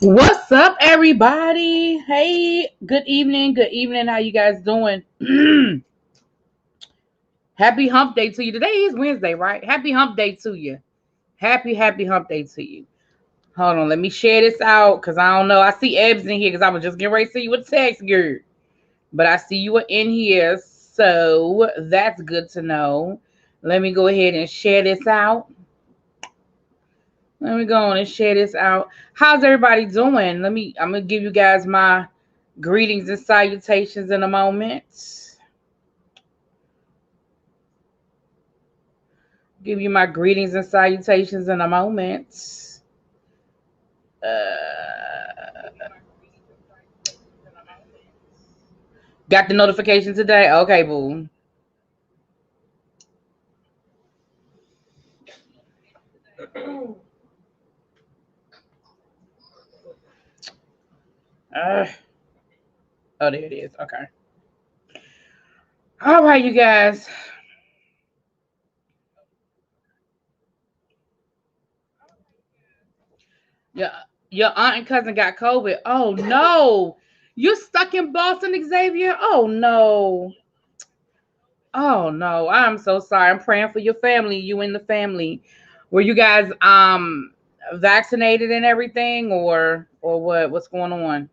What's up, everybody? Hey, good evening. Good evening. How you guys doing? Happy hump day to you. Today is Wednesday, right? Happy hump day to you. Happy hump day to you. Hold on, let me share this out because I don't know. I see Ebbs in here because I was just getting ready to see you a text, girl. But I see you are in here, so that's good to know. Let me go ahead and share this out. Let me go on and share this out. How's everybody doing? I'm gonna give you guys my greetings and salutations in a moment. Give you my greetings and salutations in a moment. Got the notification today? Okay, boo. Oh, there it is. Okay. All right, you guys. Your aunt and cousin got COVID. Oh no. You stuck in Boston, Xavier? Oh no. Oh no. I'm so sorry. I'm praying for your family, you and the family. Were you guys vaccinated and everything or what? What's going on?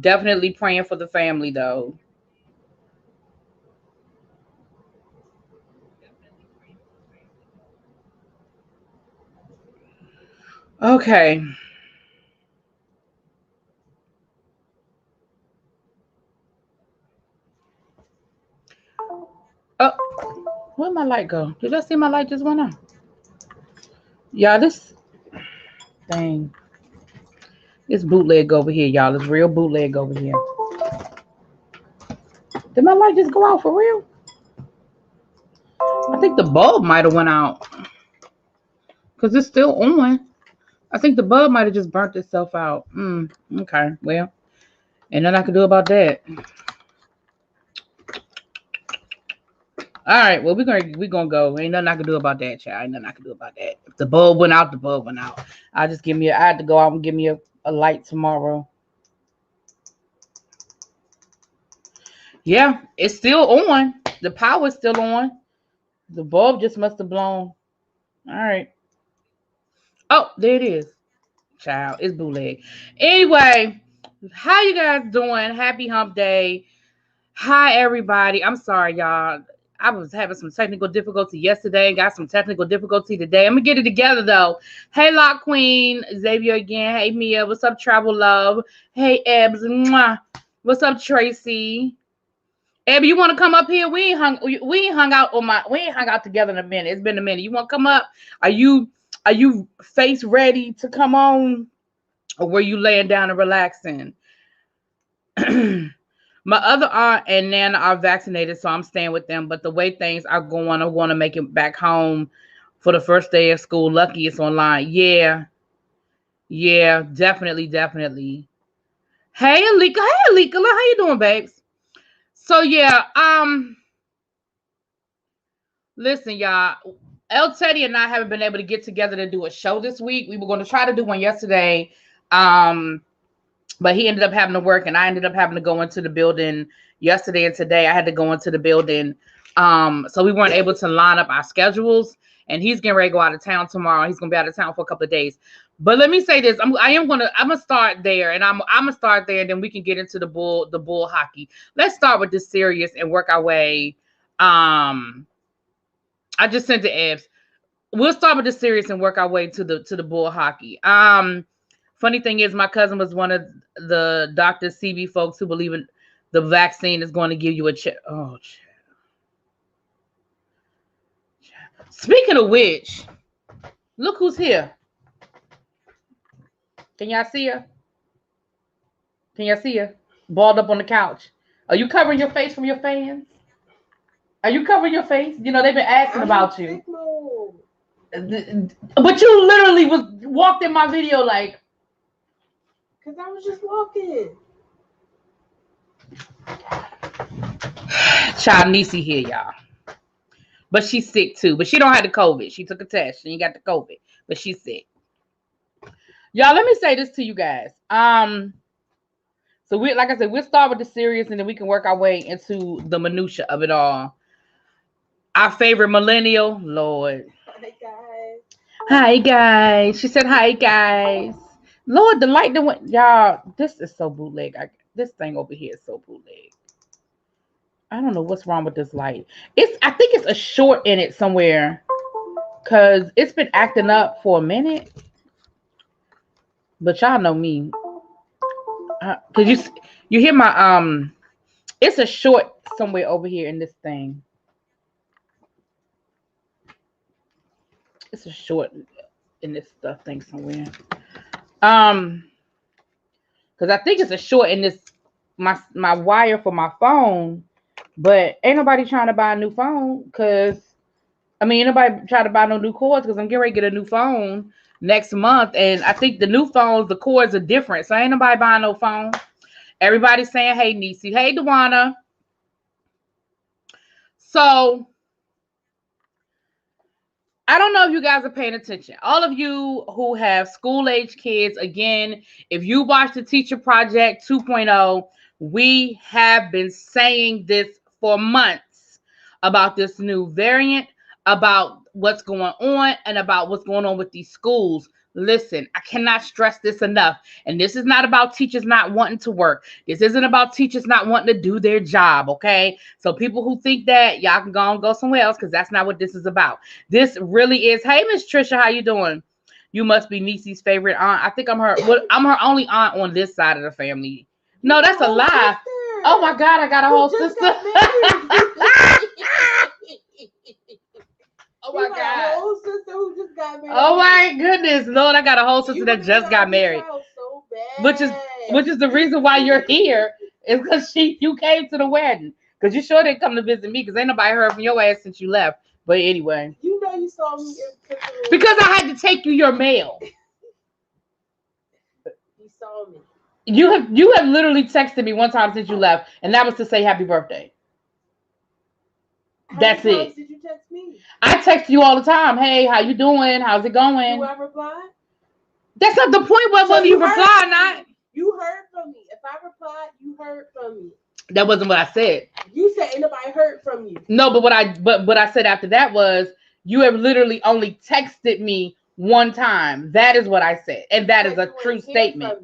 Definitely praying for the family though. Okay. Oh, where'd my light go? Did y'all see my light just went on? Y'all, this thing. It's bootleg over here, y'all. It's real bootleg over here. Did my light just go out for real? I think the bulb might have went out. Because it's still on. I think the bulb might have just burnt itself out. Okay. Well, ain't nothing I can do about that. All right. Well, we're gonna go. Ain't nothing I can do about that, child. Ain't nothing I can do about that. If the bulb went out, the bulb went out. I had to go out and give me a light tomorrow. Yeah, it's still on. The power's still on. The bulb just must have blown. All right. Oh, there it is. Child, it's bootleg. Anyway, how you guys doing? Happy hump day. Hi, everybody. I'm sorry, y'all. I was having some technical difficulty yesterday. Got some technical difficulty today. I'm going to get it together, though. Hey, Lock Queen. Xavier again. Hey, Mia. What's up, Travel Love? Hey, Ebbs. Mwah. What's up, Tracy? Eb, you want to come up here? We ain't hung out together in a minute. It's been a minute. You want to come up? Are you face ready to come on, or were you laying down and relaxing? My other aunt and Nana are vaccinated, so I'm staying with them. But the way things are going, I want to make it back home for the first day of school. Lucky it's online. Yeah, definitely. Hey, Alika. How you doing, babes? So yeah, listen, y'all. El Teddy and I haven't been able to get together to do a show this week. We were going to try to do one yesterday, but he ended up having to work, and I ended up having to go into the building yesterday and today. I had to go into the building, so we weren't able to line up our schedules. And he's getting ready to go out of town tomorrow. He's going to be out of town for a couple of days. But let me say this: I'm gonna start there, and I'm gonna start there, and then we can get into the bull hockey. Let's start with this serious and work our way. I just sent the Fs. We'll start with the serious and work our way to the bull hockey. Funny thing is, my cousin was one of the Dr. CB folks who believe in the vaccine is going to give you a check. Oh, speaking of which, look who's here. Can y'all see her? Can y'all see her? Balled up on the couch. Are you covering your face from your fans? Are you covering your face? You know, they've been asking about you. But you literally walked in my video like. Because I was just walking. Child Niecy here, y'all. But she's sick too. But she don't have the COVID. She took a test. She ain't got the COVID. But she's sick. Y'all, let me say this to you guys. So we, like I said, we'll start with the serious, and then we can work our way into the minutia of it all. Our favorite millennial, Lord. Hi guys. Hi guys. She said hi guys. Lord, the light that went, y'all. This is so bootleg. This thing over here is so bootleg. I don't know what's wrong with this light. I think it's a short in it somewhere, cause it's been acting up for a minute. But y'all know me. Cause you hear my it's a short somewhere over here in this thing. It's a short in this stuff thing somewhere. Cause I think it's a short in this my wire for my phone, but ain't nobody trying to buy a new phone. Cause I mean, ain't nobody trying to buy no new cords, because I'm getting ready to get a new phone next month, and I think the new phones, the cords are different, so ain't nobody buying no phone. Everybody's saying, hey, Niecy. Hey, Dewana. So, I don't know if you guys are paying attention. All of you who have school-age kids, again, if you watch the Teacher Project 2.0, we have been saying this for months about this new variant, about what's going on, and about what's going on with these schools. Listen, I cannot stress this enough. And this is not about teachers not wanting to work. This isn't about teachers not wanting to do their job, okay? So people who think that, y'all can go somewhere else, because that's not what this is about. This really is, hey, Miss Trisha, how you doing? You must be Niecy's favorite aunt. I think I'm her only aunt on this side of the family. No, that's a lie. Sister. Oh my God, I got a whole sister. Oh my God. A whole sister who just got married. Oh my goodness, Lord, I got a whole sister that just got married. So bad. Which is the reason why you're here, is because you came to the wedding. Because you sure didn't come to visit me, because ain't nobody heard from your ass since you left. But anyway. You know you saw me in because I had to take you your mail. You saw me. You have literally texted me one time since you left, and that was to say happy birthday. That's it. How many times did you text me? I text you all the time. Hey, how you doing? How's it going? Do I reply? That's not the point. Whether you reply or not. You heard from me. If I replied, you heard from me. That wasn't what I said. You said ain't nobody heard from you. No, but what I said after that was you have literally only texted me one time. That is what I said, and that is a true statement.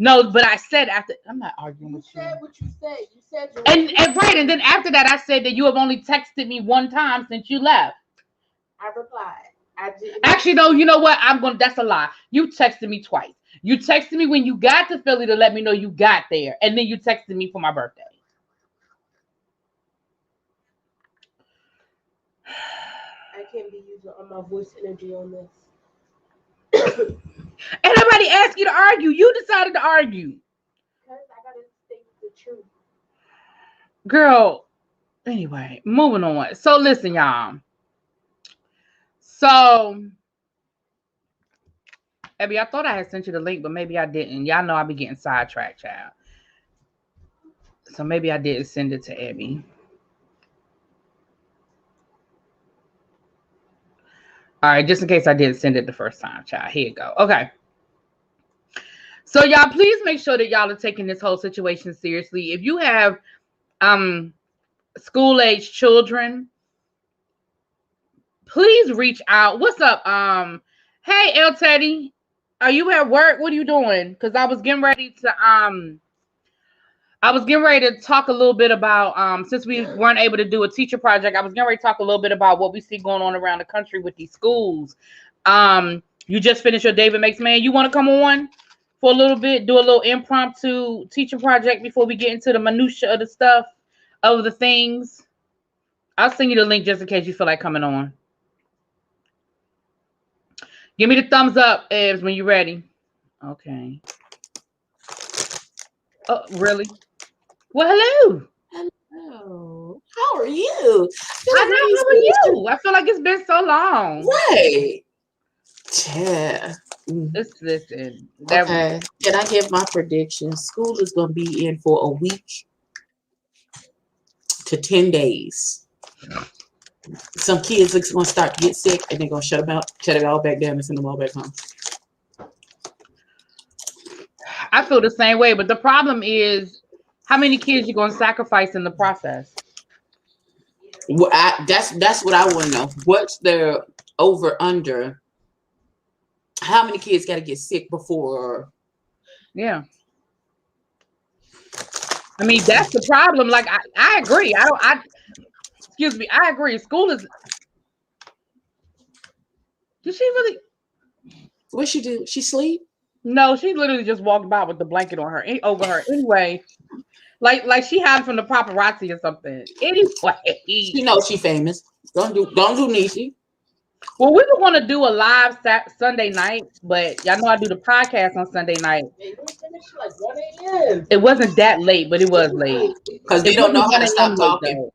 No, but I said after. I'm not arguing with you. You said what you said. You said you. And right, and then after that, I said that you have only texted me one time since you left. I replied. I didn't. Actually, no. You know what? That's a lie. You texted me twice. You texted me when you got to Philly to let me know you got there, and then you texted me for my birthday. I can't be using all my voice energy on this. And nobody asked you to argue. You decided to argue. Because I gotta state the truth. Girl, anyway, moving on. So listen, y'all. So, Abby, I thought I had sent you the link, but maybe I didn't. Y'all know I be getting sidetracked, child. So maybe I didn't send it to Abby. All right, just in case I didn't send it the first time, child. Here you go. Okay. So y'all, please make sure that y'all are taking this whole situation seriously. If you have school-age children, please reach out. What's up? Hey, El Teddy, are you at work? What are you doing? Because I was getting ready to talk a little bit about since we weren't able to do a teacher project, I was getting ready to talk a little bit about what we see going on around the country with these schools. You just finished your David Makes Man. You want to come on for a little bit, do a little impromptu teacher project before we get into the minutia of the stuff, of the things? I'll send you the link just in case you feel like coming on. Give me the thumbs up, Ebs, when you're ready. Okay. Oh, really? Well, hello. Hello. How are you? I know. How are you? I feel like it's been so long. Right. Yeah. Listen. Okay. Can I give my prediction? School is going to be in for a week to 10 days. Some kids are going to start to get sick, and they're going to shut it all back down and send them all back home. I feel the same way, but the problem is how many kids you gonna sacrifice in the process? Well, that's what I want to know. What's the over under? How many kids got to get sick before? Yeah. I mean, that's the problem. Like, I agree. Excuse me. I agree. School is. Did she really? What she do? She sleep? No, she literally just walked by with the blanket on her over her. Anyway, like she hiding from the paparazzi or something. Anyway, She knows she famous. Don't do Niecy. well, we were gonna do a live Sunday night, but y'all know I do the podcast on Sunday night. Hey, we finished like 1 a.m. It wasn't that late, but it was late Because they don't know how to stop 1 a.m. talking. late,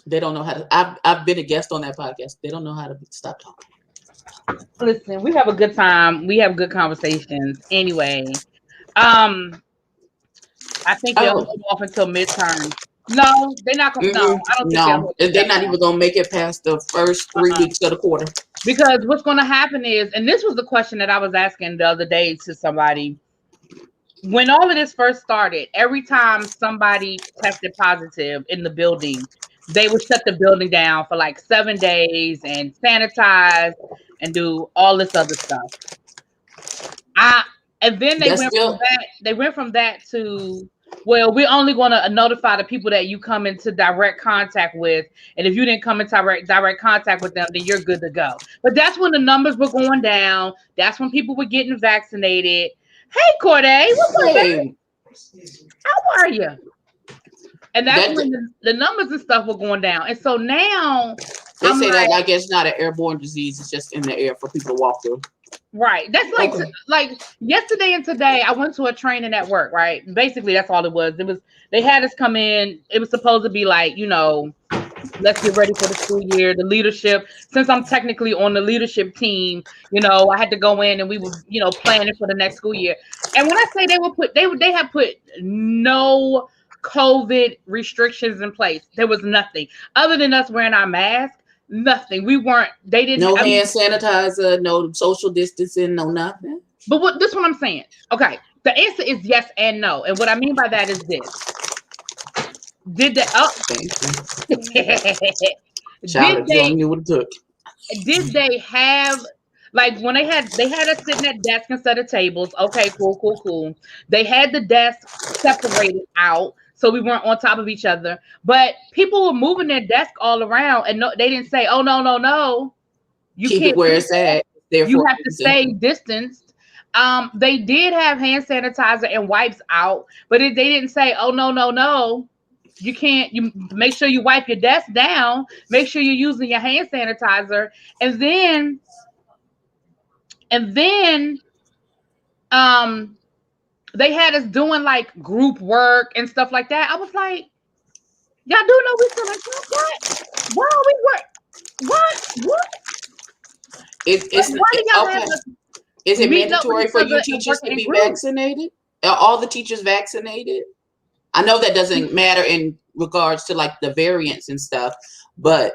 They don't know how to. I've been a guest on that podcast. They don't know how to stop talking. Listen, we have a good time. We have good conversations. Anyway, I think they'll hold off until midterm. No, they're not gonna. No, I don't think they're not even gonna make it past the first 3 weeks of the quarter. Because what's gonna happen is, and this was the question that I was asking the other day to somebody. When all of this first started, every time somebody tested positive in the building, they would shut the building down for like 7 days and sanitize and do all this other stuff. And then they went from that to, well, we're only going to notify the people that you come into direct contact with, and if you didn't come into direct contact with them, then you're good to go. But that's when the numbers were going down. That's when people were getting vaccinated. Hey, Corday, what's up, baby? How are you? And that's when the numbers and stuff were going down. And so now they say that I guess not an airborne disease. It's just in the air for people to walk through. Right. That's like like yesterday and today I went to a training at work, right? Basically that's all it was. They had us come in. It was supposed to be like, let's get ready for the school year. The leadership, since I'm technically on the leadership team, I had to go in and we were, planning for the next school year. And when I say they have put no COVID restrictions in place. There was nothing other than us wearing our mask. Nothing. They didn't. No hand sanitizer, no social distancing, no nothing. But this is what I'm saying. Okay. The answer is yes and no. And what I mean by that is this. Did they have, like, when they had us sitting at desks instead of tables? Okay, cool. They had the desks separated out so we weren't on top of each other. But people were moving their desk all around, and they didn't say, "Oh no, you keep can't it where it's at. You have to stay distanced." They did have hand sanitizer and wipes out, but they didn't say, "Oh no. You can't." You make sure you wipe your desk down. Make sure you're using your hand sanitizer, and then, they had us doing like group work and stuff like that. I was like, y'all do know we still in class? What? Why are we work? What? Is it mandatory for you teachers to be vaccinated? Are all the teachers vaccinated? I know that doesn't matter in regards to like the variants and stuff, but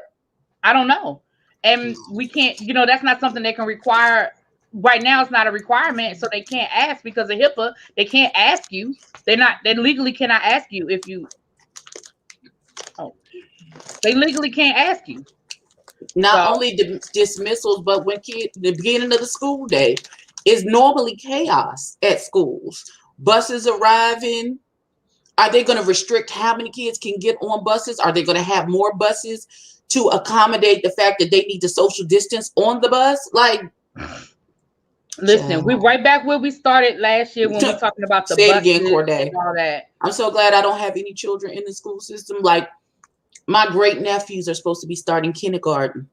I don't know. And we can't, that's not something they can require. Right now, it's not a requirement, so they can't ask because of HIPAA. They can't ask you. They legally cannot ask you if you. Oh, they legally can't ask you. Not only the dismissals, but the beginning of the school day is normally chaos at schools. Buses arriving. Are they going to restrict how many kids can get on buses? Are they going to have more buses to accommodate the fact that they need to social distance on the bus? Like. Listen, we're right back where we started last year when we were talking about the buses and all that. I'm so glad I don't have any children in the school system. Like, my great nephews are supposed to be starting kindergarten.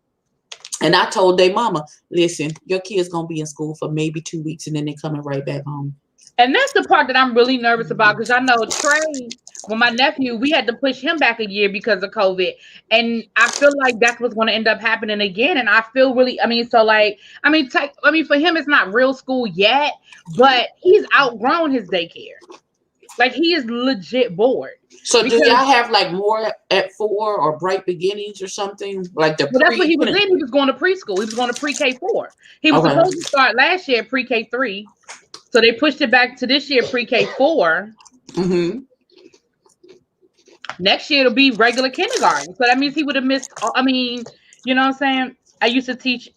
And I told their mama, listen, your kid's going to be in school for maybe 2 weeks and then they're coming right back home. And that's the part that I'm really nervous about because I know Trey, well, my nephew, we had to push him back a year because of COVID. And I feel like that's what's going to end up happening again. And I feel really, for him, it's not real school yet, but he's outgrown his daycare. Like, he is legit bored. So do y'all have like more at 4 or Bright Beginnings or something? Like that's what he was in. He was going to preschool. He was going to pre-K 4. He was supposed to start last year pre-K 3. So they pushed it back to this year, pre-K 4. Mm-hmm. Next year it'll be regular kindergarten. So that means he would have missed. I mean, you know what I'm saying? I used to teach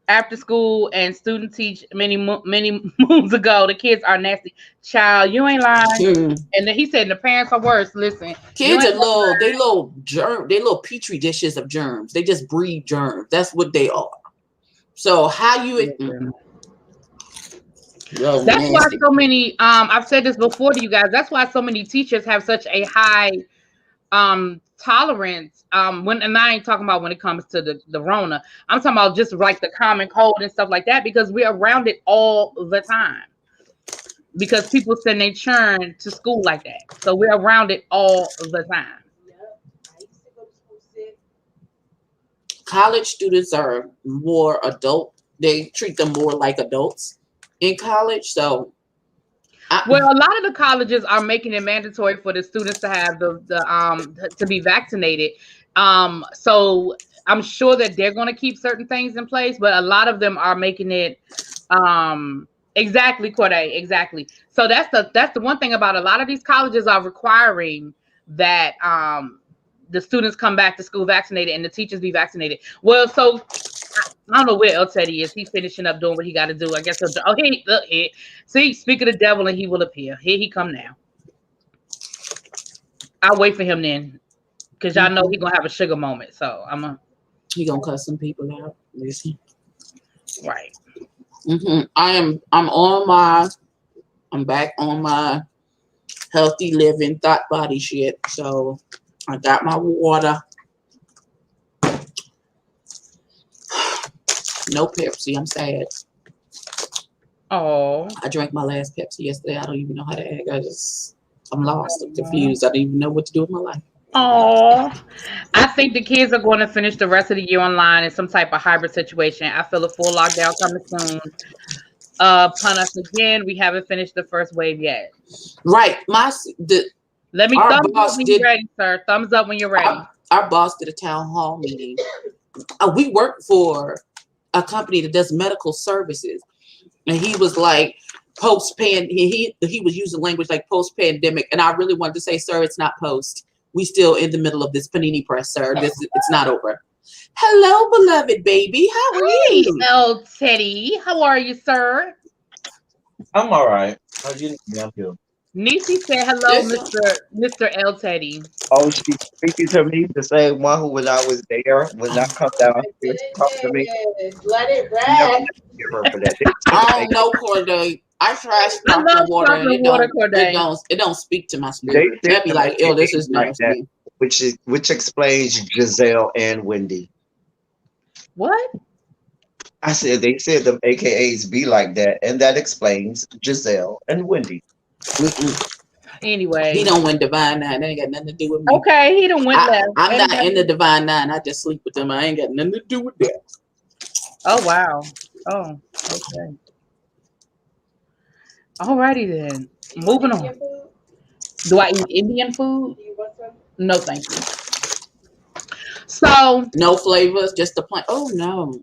after school, and students teach many moons ago. The kids are nasty. Child, you ain't lying. Mm. And then he said the parents are worse. Listen, Kids are little petri dishes of germs. They just breed germs. That's what they are. So how you? That's why so many. I've said this before to you guys. That's why so many teachers have such a high tolerance. And I ain't talking about when it comes to the Rona. I'm talking about just like the common cold and stuff like that, because we're around it all the time. Because people send their churn to school like that, so we're around it all the time. College students are more adult. They treat them more like adults in college. So, well, a lot of the colleges are making it mandatory for the students to have to be vaccinated. So I'm sure that they're going to keep certain things in place, but a lot of them are making it. Exactly, Corday. Exactly. So that's the one thing about a lot of these colleges are requiring that the students come back to school vaccinated and the teachers be vaccinated. Well, so I don't know where El Teddy is. He's finishing up doing what he got to do. I guess. Look here. See, speak of the devil and he will appear. Here he come now. I'll wait for him then, because y'all know he's gonna have a sugar moment. So he gonna cuss some people out. Listen. Right. Mm-hmm. I'm back on my healthy living thought body shit. So I got my water. No Pepsi. I'm sad. Oh. I drank my last Pepsi yesterday. I don't even know how to act. I'm lost. I'm confused. I don't even know what to do with my life. Oh, I think the kids are going to finish the rest of the year online in some type of hybrid situation. I feel a full lockdown coming soon. Upon us again, we haven't finished the first wave yet. Right. Let me thumbs up when you're ready, sir. Thumbs up when you're ready. Our boss did a town hall meeting. We work for a company that does medical services, and he was like, he was using language like post-pandemic, and I really wanted to say, sir, it's not post. We still in the middle of this panini press, sir. It's not over. Hello, beloved baby. How are you? Hello, Teddy. How are you, sir? I'm all right. How you doing? Nisi said hello, Mr. L. Teddy. Oh, she's speaking to me, the same one who, when I was there, would not come down here to talk to me. Let it rest. Give her for that. I don't know, Corday. I tried sparkling water, and it don't speak to my spirit. They'd be like, "Yo, this is nasty." Which explains Giselle and Wendy. What? I said they said them AKAs be like that, and that explains Giselle and Wendy. Anyway, he don't win Divine 9. That ain't got nothing to do with me. Okay, he don't win left. I'm not in the Divine 9. I just sleep with them. I ain't got nothing to do with that. Oh wow. Oh, okay. Alrighty then. Moving on. Do I eat Indian food? No, thank you. So no flavors, just the plain. Oh no.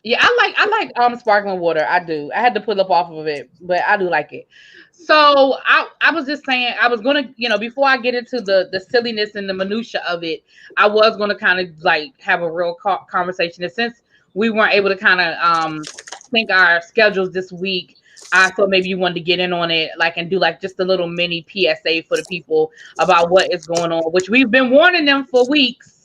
Yeah, I like sparkling water. I do. I had to pull up off of it, but I do like it. So I was just saying, I was gonna, before I get into the silliness and the minutia of it, I was gonna kind of like have a real conversation. And since we weren't able to kind of sync our schedules this week, I thought maybe you wanted to get in on it, and do just a little mini PSA for the people about what is going on, which we've been warning them for weeks.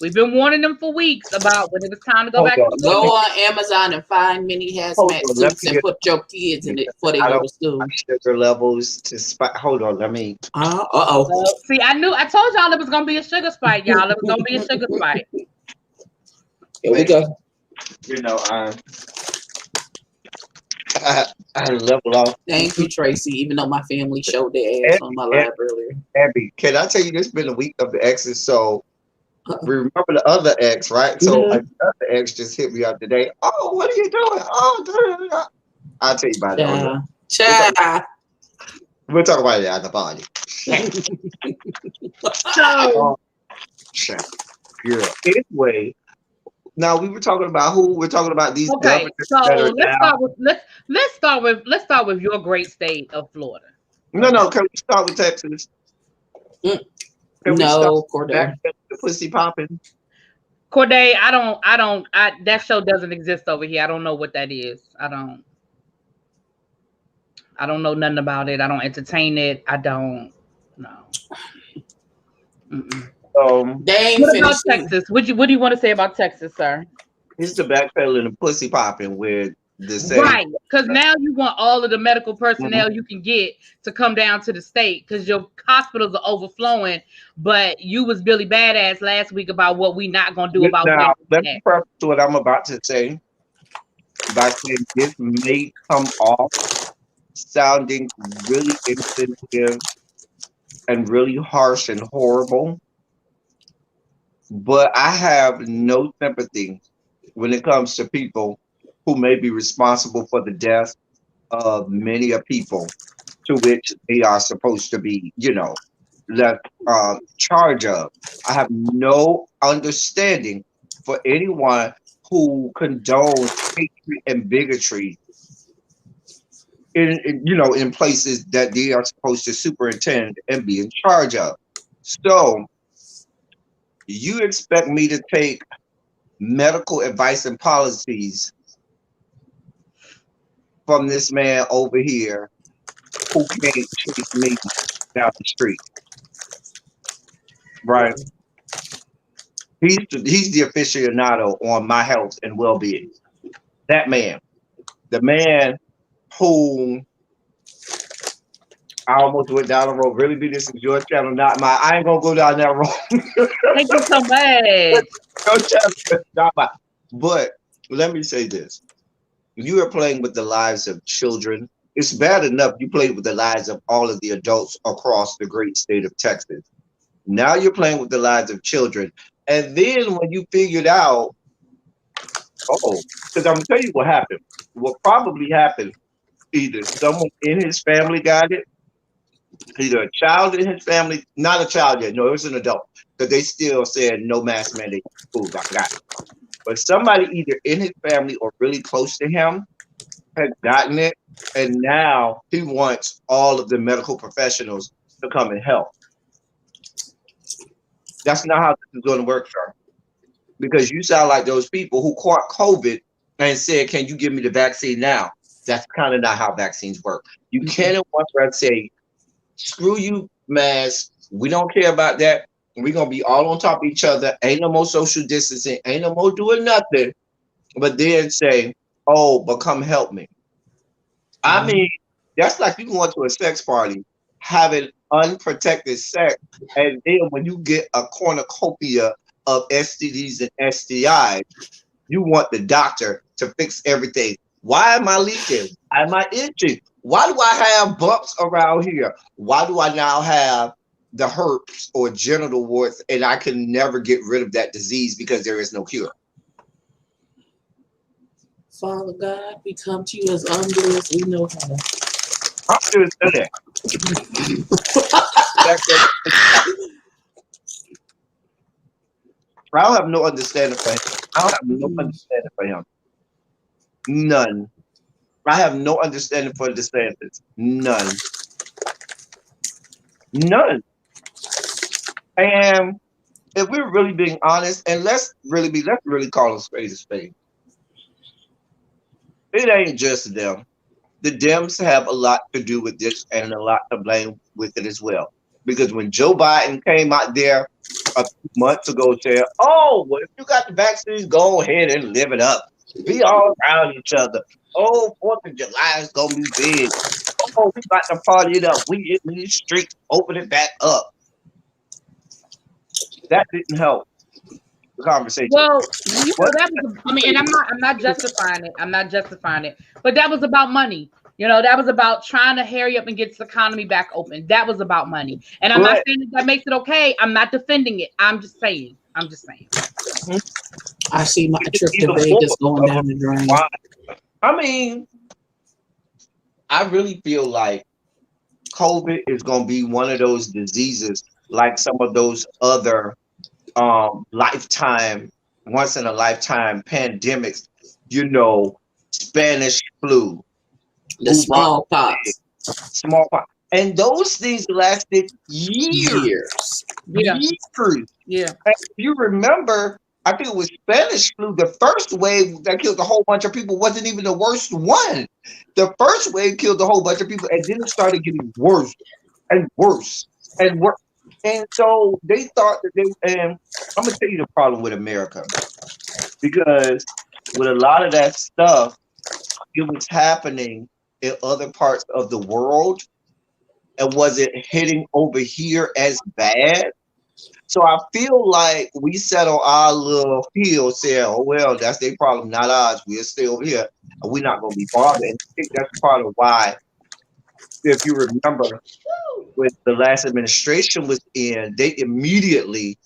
We've been warning them for weeks about when it was time to go back. Go on Amazon and find mini hazmat suits and put your kids in it before they go to school. Sugar levels to spike. Hold on, let me. See, I told y'all it was gonna be a sugar spike, y'all. It was gonna be a sugar spike. Here we go. I level off. Thank you, Tracy. Even though my family showed their ass on my live earlier. Abby, can I tell you this has been a week of the exes? So remember the other ex, right? So another ex just hit me up today. Oh, what are you doing? Oh, I'll tell you about it. We'll talk about it at the party. Girl. Anyway, Now we were talking about who? We're talking about these Okay, governors so that are let's now. start with let's start with your great state of Florida. No, Okay. no. Can we start with Texas? Mm, Can we start no, Corday. back to the pussy popping? Corday, that show doesn't exist over here. I don't know what that is. I don't know nothing about it. I don't entertain it. I don't know. Mm-mm. Um, They ain't What about finished either. Texas? What do you want to say about Texas, sir? it's the backpedaling and pussy popping with the same. Right, because now you want all of the medical Mhm. personnel you can get to come down to the state because your hospitals are overflowing. But you was Billy Badass last week about what we not gonna do about Now, let me that. preface what I'm about to say by saying this may come off sounding really insensitive and really harsh and horrible, but I have no sympathy when it comes to people who may be responsible for the death of many a people to which they are supposed to be, left charge of. I have no understanding for anyone who condones hatred and bigotry in places that they are supposed to superintend and be in charge of. So you expect me to take medical advice and policies from this man over here who can't chase me down the street, right? He's the aficionado on my health and well-being. That man, the man who I almost went down the road. Really, be this is your channel, not mine. I ain't gonna go down that road. Thank you so much. Your channel, not mine. But let me say this: you are playing with the lives of children. It's bad enough you played with the lives of all of the adults across the great state of Texas. Now you're playing with the lives of children. And then when you figured out, oh, because I'm gonna tell you what happened. What probably happened, either someone in his family got it, either a child in his family, not a child yet, no, it was an adult, because they still said no mask mandate in schools. I got it. But somebody either in his family or really close to him had gotten it, and now he wants all of the medical professionals to come and help. That's not how this is going to work, sir. Because you sound like those people who caught COVID and said, "Can you give me the vaccine now?" That's kind of not how vaccines work. You can't in one breath say, "Screw you, mask. We don't care about that. We're gonna be all on top of each other. Ain't no more social distancing. Ain't no more doing nothing." But then say, "Oh, but come help me." I mean, that's like you going to a sex party, having unprotected sex, and then when you get a cornucopia of STDs and STIs, you want the doctor to fix everything. Why am I leaking? Why am I itching? Why do I have bumps around here? Why do I now have the herpes or genital warts and I can never get rid of that disease because there is no cure? Father God, we come to you as humble as we know how. I'm just saying. I don't have no understanding for him. I don't have no understanding for him. None. I have no understanding for DeSantis. None. None. And if we're really being honest, and let's really call a spade a spade. It ain't just them. The Dems have a lot to do with this and a lot to blame with it as well. Because when Joe Biden came out there a few months ago saying, "Oh, well, if you got the vaccines, go ahead and live it up. Be all around each other. Oh, 4th of July is gonna be big. Oh, we got to party it up. We in these streets, open it back up." That didn't help the conversation. Well, What? that was. I mean, and I'm not justifying it. I'm not justifying it. But that was about money. That was about trying to hurry up and get this economy back open. That was about money. And I'm not But saying that makes it okay. I'm not defending it. I'm just saying. I see my trip to even Vegas more going of down the drain. why. I mean, I really feel like COVID is going to be one of those diseases like some of those other lifetime once in a lifetime pandemics, you know, Spanish flu, The smallpox. smallpox. And those things lasted years. Yeah. Years. Yeah. And if you remember, I think it was Spanish flu. The first wave that killed a whole bunch of people wasn't even the worst one. The first wave killed a whole bunch of people, and then it started getting worse and worse and worse. And so they thought that and I'm gonna tell you the problem with America, because with a lot of that stuff, it was happening in other parts of the world and wasn't hitting over here as bad. So I feel like we settle our little hill saying, oh, well, that's their problem, not ours. We'll stay over here and we're not going to be bothered. And I think that's part of why, if you remember, when the last administration was in, they immediately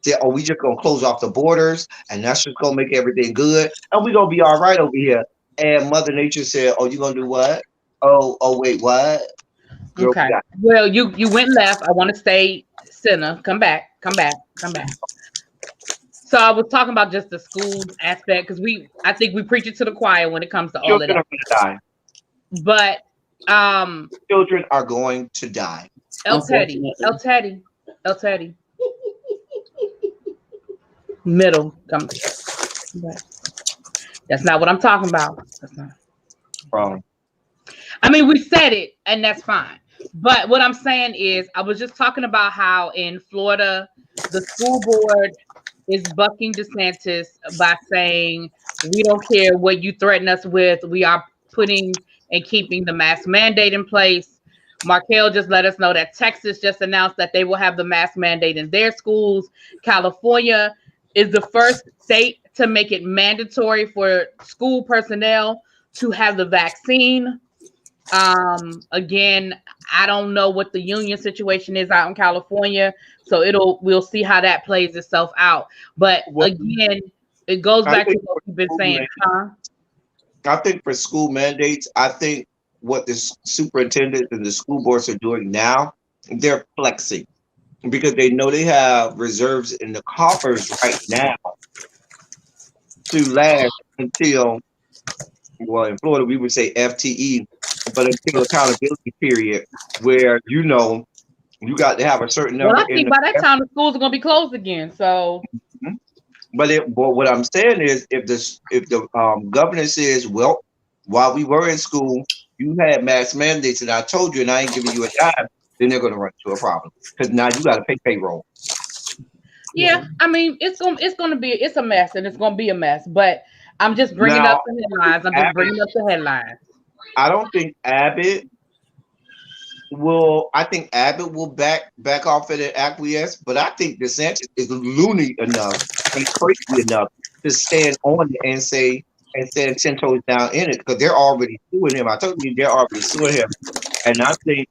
said, oh, we just going to close off the borders and that's just going to make everything good. And we're going to be all right over here. And Mother Nature said, oh, you're going to do what? Oh, wait, what? Girl, Okay. Well, you went left. I want to stay center. Come back. So I was talking about just the school aspect, because I think we preach it to the choir when it comes to all of that. Children are going to die. But children are going to die. El Teddy. Middle. Come back. That's not what I'm talking about. That's not. Wrong. I mean, we said it, and that's fine. But what I'm saying is, I was just talking about how in Florida, the school board is bucking DeSantis by saying, we don't care what you threaten us with. We are putting and keeping the mask mandate in place. Markel just let us know that Texas just announced that they will have the mask mandate in their schools. California is the first state to make it mandatory for school personnel to have the vaccine. Again, I don't know what the union situation is out in California, so we'll see how that plays itself out. But again, it goes back to what we've been saying. I think for school mandates, I think what the superintendents and the school boards are doing now, they're flexing because they know they have reserves in the coffers right now to last until, well, in Florida, we would say FTE, but until accountability period, where, you know, you got to have a certain number. Well, I think by that time the schools are going to be closed again. So, but what I'm saying is, if the governor says, well, while we were in school, you had mask mandates, and I told you, and I ain't giving you a dime, then they're going to run into a problem because now you got to pay payroll. Yeah, I mean, it's a mess, and it's going to be a mess. But I'm just bringing up the headlines. I don't think Abbott will. I think Abbott will back off of the acquiesce, but I think DeSantis is loony enough and crazy enough to stand on it and say and stand 10 toes down in it, because they're already suing him. I told you they're already suing him, and I think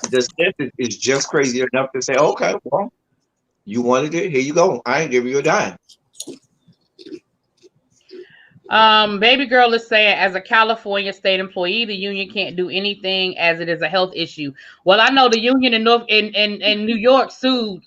DeSantis is just crazy enough to say, okay, well, you wanted it, here you go. I ain't giving you a dime. Baby girl is saying, as a California state employee, the union can't do anything as it is a health issue. Well, I know the union in New York sued,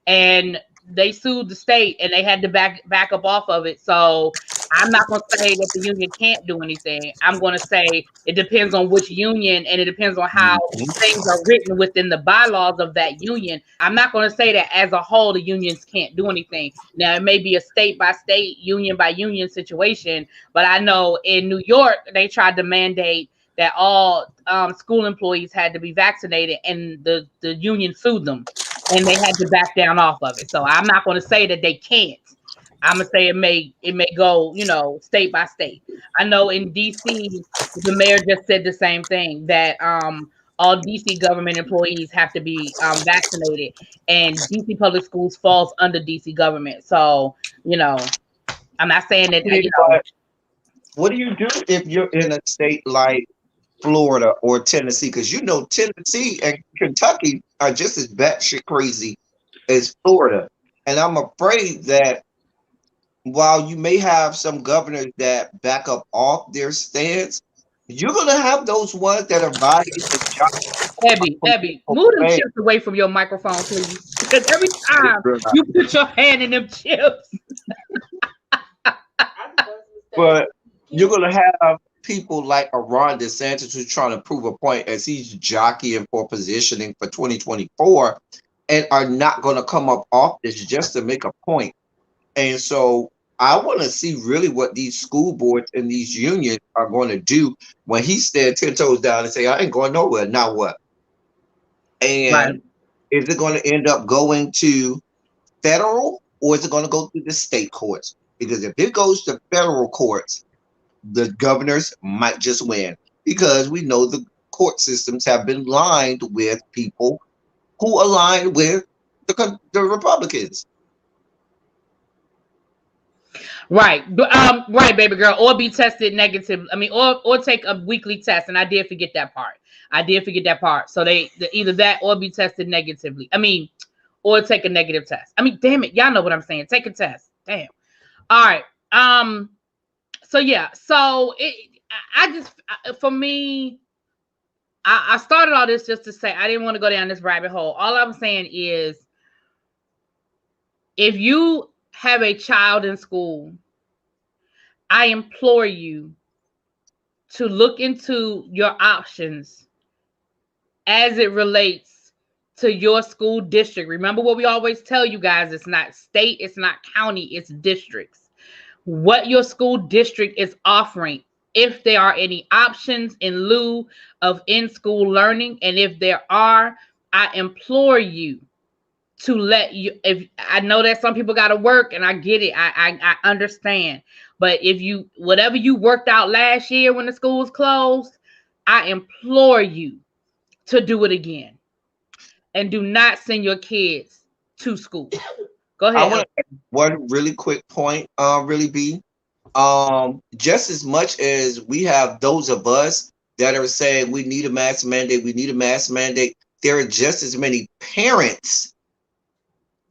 and they sued the state, and they had to back up off of it. So I'm not going to say that the union can't do anything. I'm going to say it depends on which union, and it depends on how things are written within the bylaws of that union. I'm not going to say that as a whole the unions can't do anything. Now, it may be a state by state, union by union situation, but I know in New York they tried to mandate that all school employees had to be vaccinated, and the union sued them, and they had to back down off of it. So I'm not going to say that they can't. I'm gonna say it may go, state by state. I know in DC, the mayor just said the same thing, that all DC government employees have to be vaccinated, and DC public schools falls under DC government. So, I'm not saying that. What do you do if you're in a state like Florida or Tennessee? Because Tennessee and Kentucky are just as batshit crazy as Florida, and I'm afraid that while you may have some governors that back up off their stance, you're going to have those ones that are violating the job. Abby, move them chips away from your microphone, please. Because every time you put your hand in them chips. But you're gonna have people like a Ron DeSantis who's trying to prove a point as he's jockeying for positioning for 2024 and are not gonna come up off this just to make a point. And so I want to see really what these school boards and these unions are going to do when he stands 10 toes down and say, I ain't going nowhere. Now what? And Right. is it going to end up going to federal or is it going to go to the state courts? Because if it goes to federal courts, the governors might just win because we know the court systems have been lined with people who align with the Republicans. Right. Right, baby girl. Or be tested negative. I mean, or take a weekly test. And I did forget that part. So either that or be tested negatively. I mean, or take a negative test. I mean, damn it. Y'all know what I'm saying. Take a test. Damn. All right. So yeah. So for me, I started all this just to say I didn't want to go down this rabbit hole. All I'm saying is if you have a child in school, I implore you to look into your options as it relates to your school district. Remember what we always tell you guys, it's not state, it's not county, it's districts. What your school district is offering, if there are any options in lieu of in-school learning, and if there are, I implore you to let you, if I know that some people got to work and I get it, I understand, but if you, whatever you worked out last year when the school was closed, I implore you to do it again and do not send your kids to school. Go ahead. I want to make one really quick point, really be, just as much as we have those of us that are saying we need a mask mandate, there are just as many parents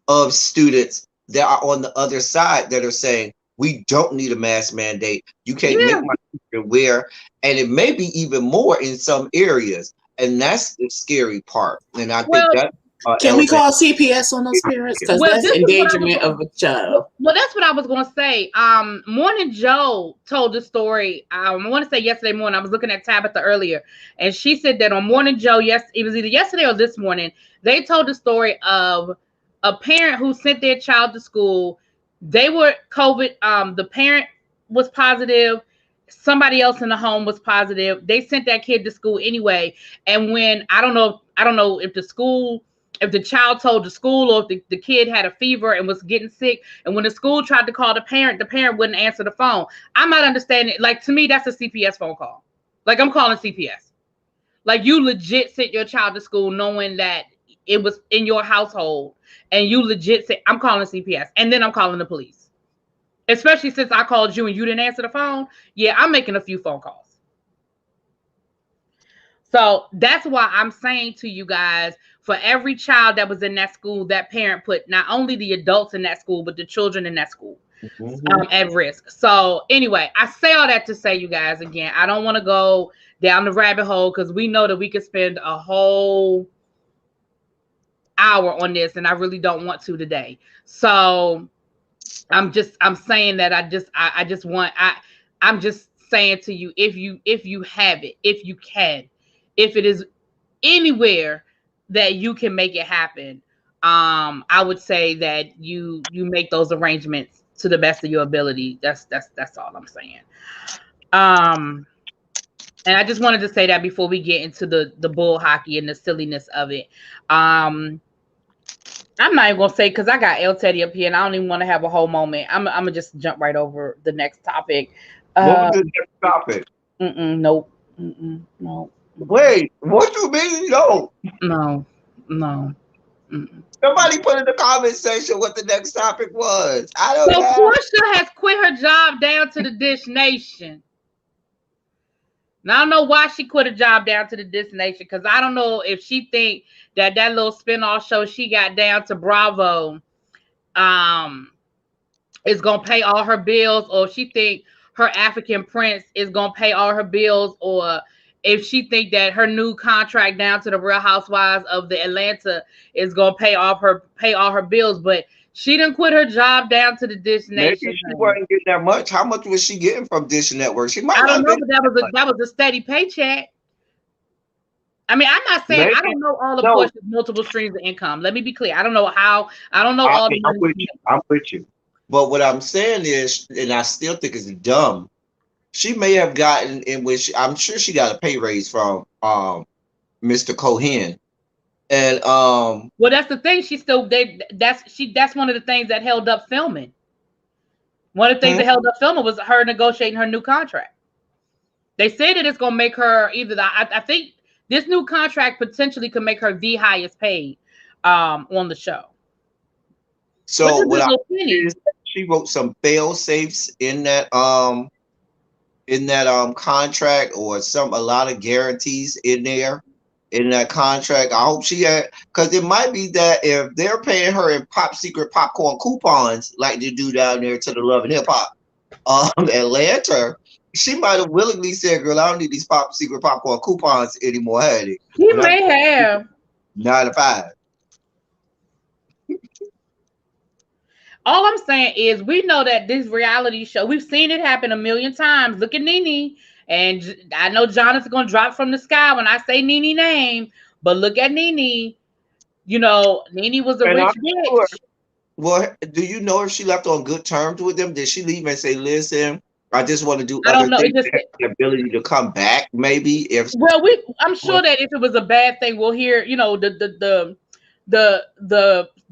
of students that are on the other side that are saying we don't need a mask mandate. You can't make my children wear, and it may be even more in some areas, and that's the scary part. And I think that can we call CPS on those parents? Because that's endangerment of a child. Well, that's what I was going to say. Morning Joe told the story. I want to say yesterday morning. I was looking at Tabitha earlier, and she said that on Morning Joe, yes, it was either yesterday or this morning, they told the story of a parent who sent their child to school. They were COVID. The parent was positive. Somebody else in the home was positive. They sent that kid to school anyway. And when I don't know if the child told the school or if the kid had a fever and was getting sick. And when the school tried to call the parent wouldn't answer the phone. I'm not understanding. Like, to me, that's a CPS phone call. Like, I'm calling CPS. Like, you legit sent your child to school knowing that it was in your household, and you legit say, I'm calling CPS, and then I'm calling the police. Especially since I called you and you didn't answer the phone. Yeah, I'm making a few phone calls. So that's why I'm saying to you guys, for every child that was in that school, that parent put not only the adults in that school, but the children in that school at risk. So anyway, I say all that to say, you guys, again, I don't want to go down the rabbit hole because we know that we could spend a whole hour on this, and I really don't want to today. So I'm saying that I'm just saying to you, if you have it, if you can, if it is anywhere that you can make it happen, I would say that you make those arrangements to the best of your ability. That's all I'm saying. And I just wanted to say that before we get into the bull hockey and the silliness of it. I'm not even gonna say, because I got El Teddy up here and I don't even want to have a whole moment. I'm gonna just jump right over the next topic. What was the next topic? Nope. No. Wait, what do you mean? No. No. Somebody put in the comment section what the next topic was. I don't know. Portia has quit her job down to the Dish Nation. Now, I don't know why she quit her job down to the Dish Nation, because I don't know if she think that little spinoff show she got down to Bravo is going to pay all her bills, or if she think her African Prince is going to pay all her bills, or if she think that her new contract down to the Real Housewives of the Atlanta is gonna pay all her bills, but she didn't quit her job down to the Dish Maybe Nation. she wasn't getting that much. How much was she getting from Dish Network? She might I not don't have know, been. but that was a steady paycheck. I mean, I'm not saying I don't know all of Portia's multiple streams of income. Let me be clear. I don't know all the money. I'm with you. But what I'm saying is, and I still think it's dumb, she may have gotten in which I'm sure she got a pay raise from Mr. Cohen. And well, that's the thing. That's one of the things that held up filming. One of the things that held up filming was her negotiating her new contract. They say that it's gonna make her I think this new contract potentially could make her the highest paid on the show. So what I is she wrote some fail safes in that contract, or a lot of guarantees in there in that contract. I hope she had, because it might be that if they're paying her in secret popcorn coupons like they do down there to the Love and Hip Hop Atlanta, she might have willingly said, "Girl, I don't need these secret popcorn coupons anymore." Had it? She may have 9 to 5. All I'm saying is we know that this reality show, we've seen it happen a million times. Look at Nene. And I know Jonathan's going to drop from the sky when I say Nene name, but look at Nene. You know, Nene was a rich bitch. Sure. Well, do you know if she left on good terms with them? Did she leave and say, "Listen, I just want to do other things to have the ability to come back"? Maybe I'm sure that if it was a bad thing, we'll hear, you know, the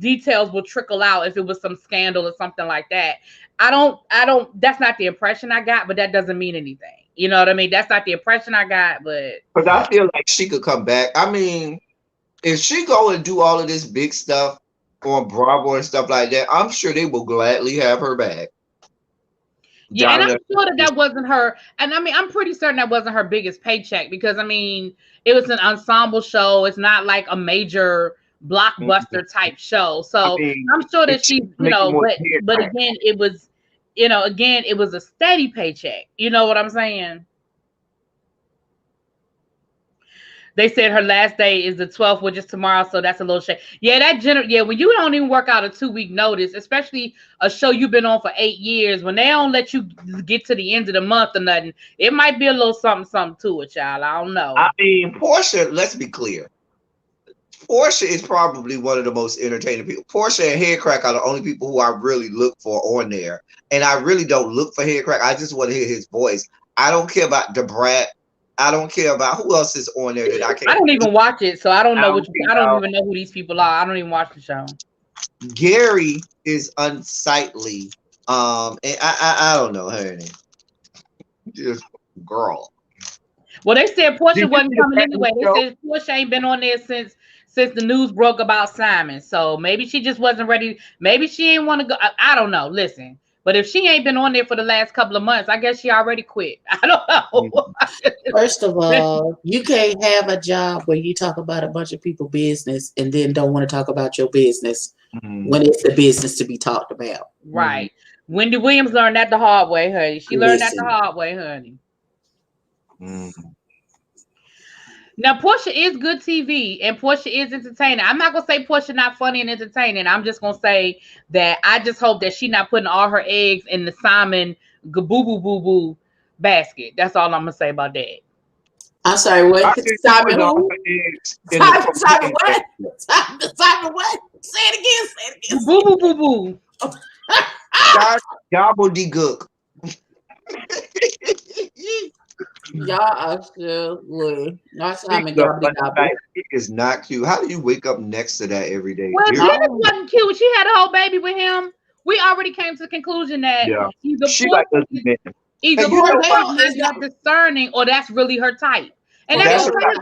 details will trickle out if it was some scandal or something like that. I don't, that's not the impression I got, but that doesn't mean anything. You know what I mean? That's not the impression I got, but I feel like she could come back. I mean, if she go and do all of this big stuff on Bravo and stuff like that, I'm sure they will gladly have her back. Yeah, and I'm sure that wasn't her. And I mean, I'm pretty certain that wasn't her biggest paycheck, because I mean, it was an ensemble show. It's not like a major blockbuster type show. So I mean, I'm sure that she's, you know, but again, it was, you know, it was a steady paycheck. You know what I'm saying? They said her last day is the 12th, which is tomorrow, so that's a little shame. Yeah, when you don't even work out a 2-week notice, especially a show you've been on for 8 years, when they don't let you get to the end of the month or nothing, it might be a little something to it, child. I don't know. I mean, Portia, let's be clear. Portia is probably one of the most entertaining people. Portia and Headcrack are the only people who I really look for on there. And I really don't look for Headcrack. I just want to hear his voice. I don't care about Debrat. I don't care about who else is on there that I can't. I don't even watch it, so I don't know I don't even know who these people are. I don't even watch the show. Gary is unsightly. And I don't know her name. Just girl. Well, they said Portia wasn't coming anyway. They said Portia ain't been on there since the news broke about Simon. So maybe she just wasn't ready. Maybe she ain't want to go. I don't know. Listen. But if she ain't been on there for the last couple of months, I guess she already quit. I don't know. First of all, you can't have a job where you talk about a bunch of people's business and then don't want to talk about your business when it's the business to be talked about. Right. Wendy Williams learned that the hard way, honey. She learned that the hard way, honey. Now, Portia is good TV and Portia is entertaining. I'm not going to say Portia not funny and entertaining. I'm just going to say that I just hope that she not putting all her eggs in the Simon boo basket. That's all I'm going to say about that. I'm sorry, what? Simon who? Simon what? Simon what? Say it again. Boo. Gobbledygook. Y'all are silly. Not Simon Gobbledygook. It is not cute. How do you wake up next to that every day? Well, Dennis wasn't cute. She had a whole baby with him. We already came to the conclusion that either Cordell is not discerning or that's really her type. And that's her type.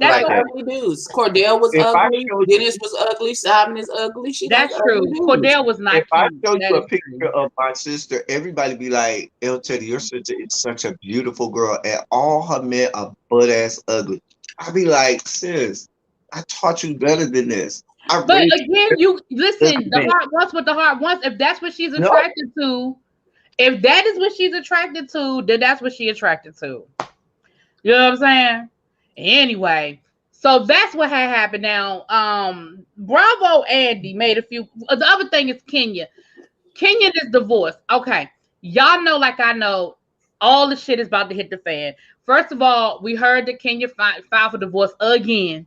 That's what ugly dudes. Cordell was ugly. Dennis was ugly. Simon is ugly. That's true. Cordell was not cute. If I show you a picture of my sister, everybody be like, "El Teddy, your sister is such a beautiful girl, and all her men are butt ass ugly." I be like, "Sis, I taught you better than this." But again, you listen. The heart wants what the heart wants. If that's what she's attracted to, if that is what she's attracted to, then that's what she's attracted to. You know what I'm saying? Anyway, so that's what had happened. Now, Bravo Andy made a few. The other thing is Kenya. Kenya is divorced. Okay, y'all know, like I know, all the shit is about to hit the fan. First of all, we heard that Kenya filed for divorce again.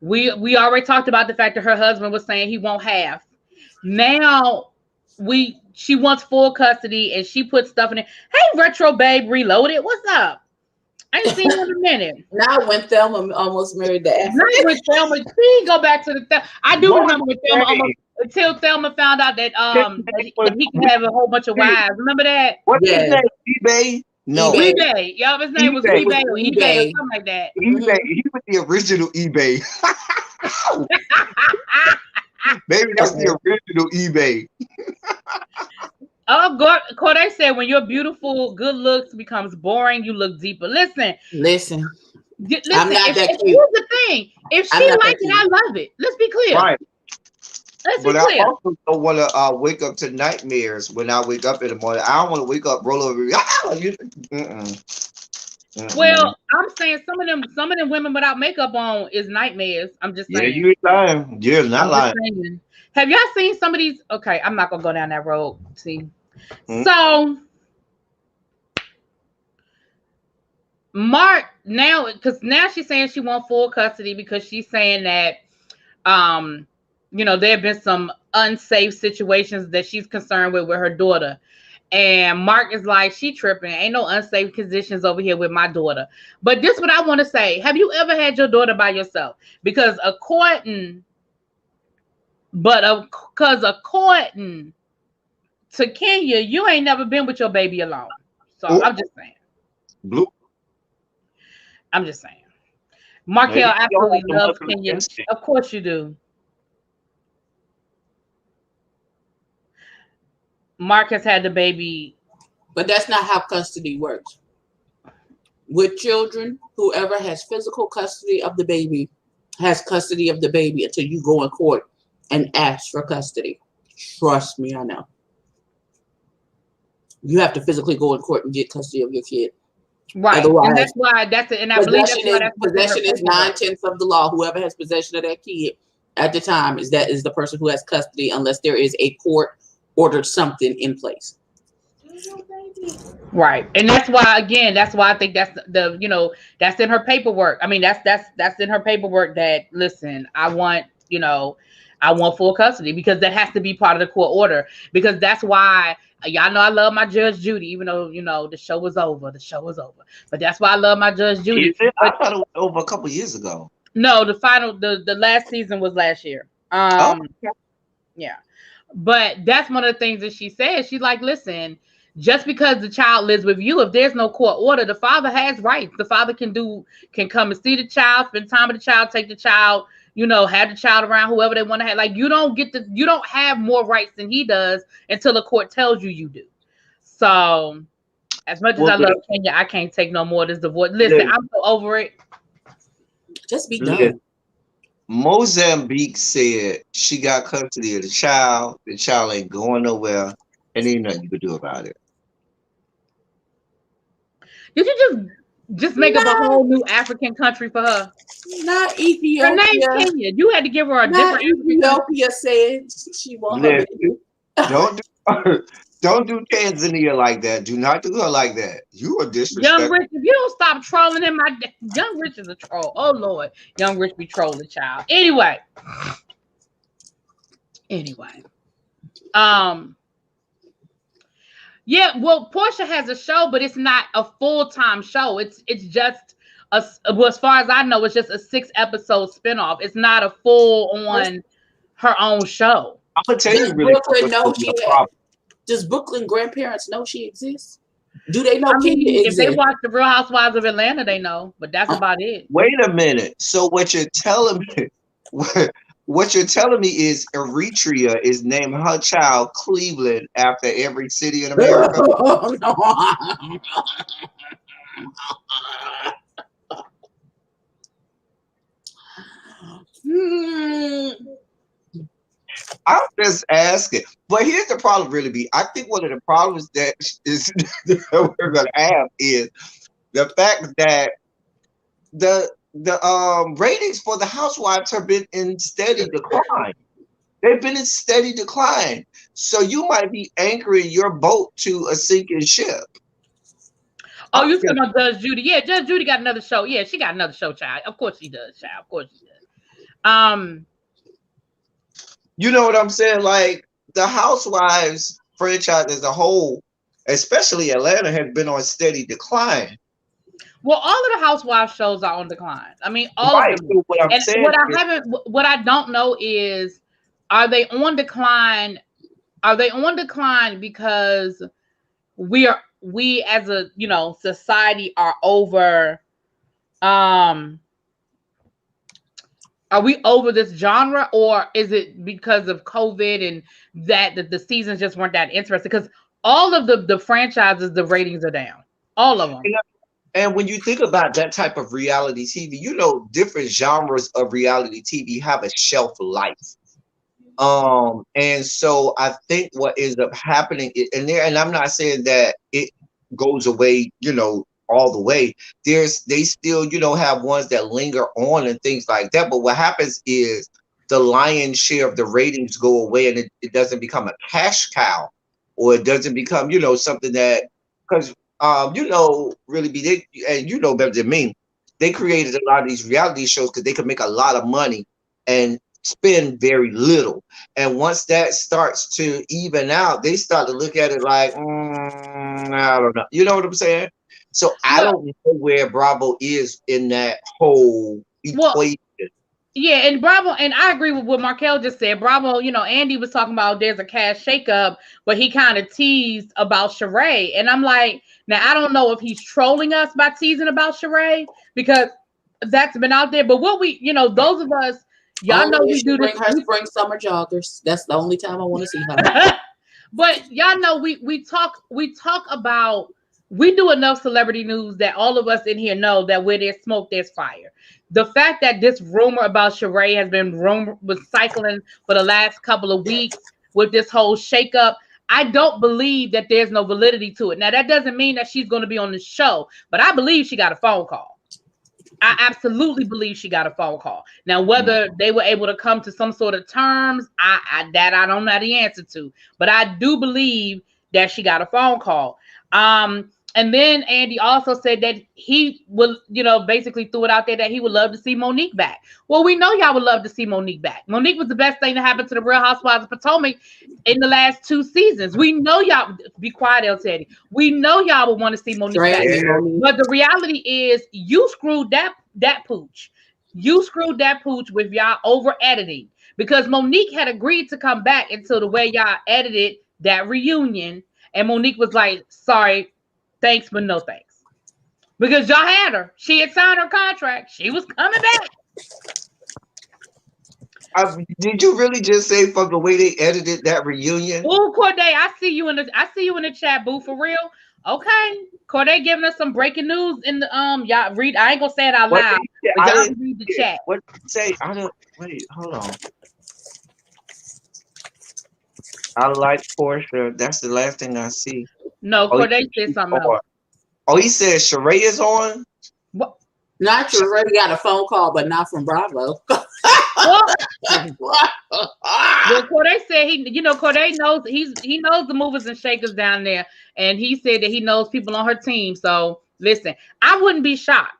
We already talked about the fact that her husband was saying he won't have. Now she wants full custody, and she put stuff in it. Hey, Retro Babe Reloaded, what's up? I ain't seen you in a minute. Now when Thelma almost married the African. Not with Thelma. She go back to the I do remember with Thelma almost until Thelma found out that that he can have a whole bunch of wives. Remember that? What's his name? eBay? No. eBay. Yeah, his name was eBay or eBay or something like that. eBay. He was the original eBay. Maybe that's the original eBay. Oh, Corday said, when your beautiful good looks becomes boring, you look deeper. Listen. I'm not that cute. Here's the thing. If she likes it, I love it. Let's be clear. Right. Let's be clear. I also don't want to wake up to nightmares when I wake up in the morning. I don't want to wake up, roll over. Well, I'm saying some of them women without makeup on is nightmares. I'm just saying. Yeah, you're lying. You're not lying. Have y'all seen some of these? Okay, I'm not gonna go down that road. See, so Mark now, because now she's saying she wants full custody because she's saying that, there have been some unsafe situations that she's concerned with her daughter. And Mark is like, she tripping. Ain't no unsafe conditions over here with my daughter. But this is what I want to say. Have you ever had your daughter by yourself? Because according to Kenya, you ain't never been with your baby alone. So I'm just saying. I'm just saying. Markel absolutely loves Kenya. Of course you do. Mark has had the baby. But that's not how custody works. With children, whoever has physical custody of the baby has custody of the baby until you go in court and ask for custody. Trust me, I know. You have to physically go in court and get custody of your kid. Right. Otherwise, and that's why and I believe possession is 9/10 of the law. Whoever has possession of that kid at the time is the person who has custody, unless there is a court ordered something in place. Right. And that's why I think that's that's in her paperwork. I mean, that's in her paperwork that, listen, I want full custody, because that has to be part of the court order, because that's why y'all know I love my Judge Judy, even though the show was over. But that's why I love my Judge Judy. I thought it was over a couple years ago. No, the last season was last year. Yeah. But that's one of the things that she said. She's like, listen, just because the child lives with you, if there's no court order, the father has rights. The father can come and see the child, spend time with the child, take the child, have the child around whoever they want to have. Like, you don't have more rights than he does until the court tells you do. So as much as I love Kenya, I can't take no more of this divorce. Listen, I'm so over it. Just be done. Mozambique said she got custody of the child. The child ain't going nowhere, and ain't nothing you could do about it. Did you just make up a whole new African country for her? Not Ethiopia. Her name's Kenya. You had to give her a different. Ethiopia said she won't. Don't do Tanzania like that. Do not do her like that. You are disrespectful. Young Rich, if you don't stop trolling him, Young Rich is a troll. Oh Lord, Young Rich be trolling, child. Anyway. Yeah, well, Portia has a show, but it's not a full-time show. It's just as far as I know, it's just a 6-episode spinoff. It's not a full-on her own show. I'm gonna tell you really. Does Brooklyn grandparents know she exists? Do they know Kenya exists? If they watch the Real Housewives of Atlanta, they know, but that's about it. Wait a minute. So what you're telling me? What you're telling me is Eritrea is named her child Cleveland after every city in America? I'm just asking. But here's the problem, really, be. I think one of the problems that we're going to have is the fact that the ratings for the Housewives have been in steady decline. They've been in steady decline. So you might be anchoring your boat to a sinking ship. Oh, you talking about Judge Judy? Yeah, Judge Judy got another show. Yeah, she got another show, child. Of course she does, child. Of course she does. You know what I'm saying? Like the Housewives franchise as a whole, especially Atlanta, has been on steady decline. Well, all of the Housewives shows are on decline. I mean, all Right. of them. So what I'm And saying what I don't know is, are they on decline? Are they on decline because we as a society are over? Are we over this genre, or is it because of COVID and that the seasons just weren't that interesting? Because all of the franchises, the ratings are down. All of them. And when you think about that type of reality TV, you know, different genres of reality TV have a shelf life. And so I think what ends up happening, and I'm not saying that it goes away, you know, all the way. They still, you know, have ones that linger on and things like that. But what happens is the lion's share of the ratings go away, and it doesn't become a cash cow, or it doesn't become, you know, something that, because you know, really and you know better than me, they created a lot of these reality shows because they could make a lot of money and spend very little. And once that starts to even out, they start to look at it like, I don't know. You know what I'm saying? So I don't know where Bravo is in that whole equation. Yeah, and Bravo, and I agree with what Markel just said. Bravo, you know, Andy was talking about there's a cash shakeup, but he kind of teased about Sheree. And I'm like, now I don't know if he's trolling us by teasing about Sheree, because that's been out there. But what we, you know, those of us, y'all know we do this. Bring her spring summer joggers. That's the only time I want to see her. But y'all know we talk about, we do enough celebrity news that all of us in here know that where there's smoke, there's fire. The fact that this rumor about Sheree has been cycling for the last couple of weeks with this whole shakeup, I don't believe that there's no validity to it. Now, that doesn't mean that she's going to be on the show, but I believe she got a phone call. I absolutely believe she got a phone call. Now, whether they were able to come to some sort of terms, I don't know the answer to, but I do believe that she got a phone call. And then Andy also said that he will, you know, basically threw it out there that he would love to see Monique back. Well, we know y'all would love to see Monique back. Monique was the best thing to happen to the Real Housewives of Potomac in the last 2 seasons. We know y'all, be quiet, El Teddy. We know y'all would want to see Monique back. But the reality is you screwed that pooch. You screwed that pooch with y'all over editing, because Monique had agreed to come back until the way y'all edited that reunion. And Monique was like, sorry, thanks, but no thanks. Because y'all had her. She had signed her contract. She was coming back. Did you really just say from the way they edited that reunion? Oh, Corday, I see you in the chat, boo, for real. Okay. Corday giving us some breaking news in the y'all read. I ain't gonna say it out loud. But y'all read the chat. What did you say? I don't wait, hold on. I like Portia. That's the last thing I see. No, Corday said something else. Oh, he said Sheree is on? What? Not Sheree got a phone call, but not from Bravo. Well, Corday said Corday knows he knows the movers and shakers down there, and he said that he knows people on her team. So listen, I wouldn't be shocked.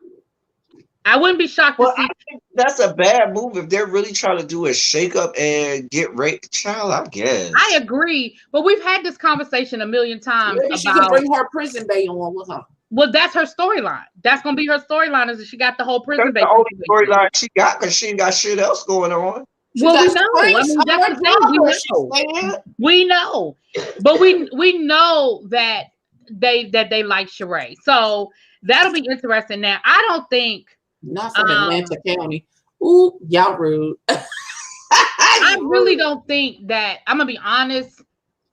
I wouldn't be shocked to see. I think that's a bad move if they're really trying to do a shakeup and get raped. Child, I guess. I agree, but we've had this conversation a million times. Maybe she can bring her prison bae on with her. Well, that's her storyline. That's gonna be her storyline, is that she got the whole prison bae. That's the only storyline she got, because she ain't got shit else going on. Well, we know. I mean, that's the thing. We know, but we know that they like Sheree, so that'll be interesting. Now, I don't think. Not from Atlanta County. Ooh, y'all rude. I really don't think that. I'm gonna be honest.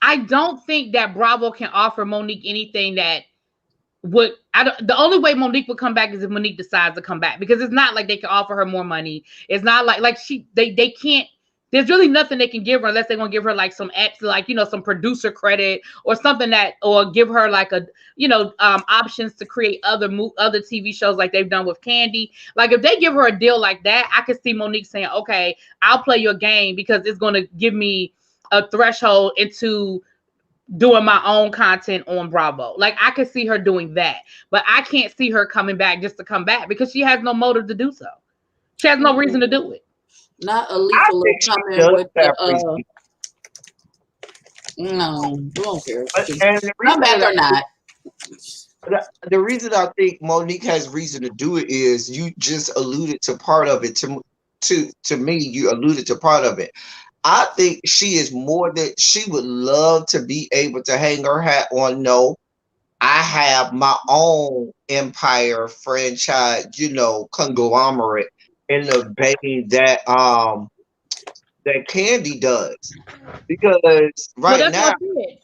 I don't think that Bravo can offer Monique anything that would. The only way Monique would come back is if Monique decides to come back, because it's not like they can offer her more money. It's not like they there's really nothing they can give her unless they're gonna give her like some like some producer credit or something or give her like a options to create other TV shows like they've done with Candy. Like if they give her a deal like that, I could see Monique saying, "Okay, I'll play your game because it's gonna give me a threshold into doing my own content on Bravo." Like I could see her doing that, but I can't see her coming back just to come back because she has no motive to do so. She has no reason to do it. Not a lethal coming with the no, we don't care. Come back or not. The reason I think Monique has reason to do it is you just alluded to part of it. To me, you alluded to part of it. I think she is more that she would love to be able to hang her hat on. No, I have my own empire franchise, conglomerate in the vein that that Candy does, because right now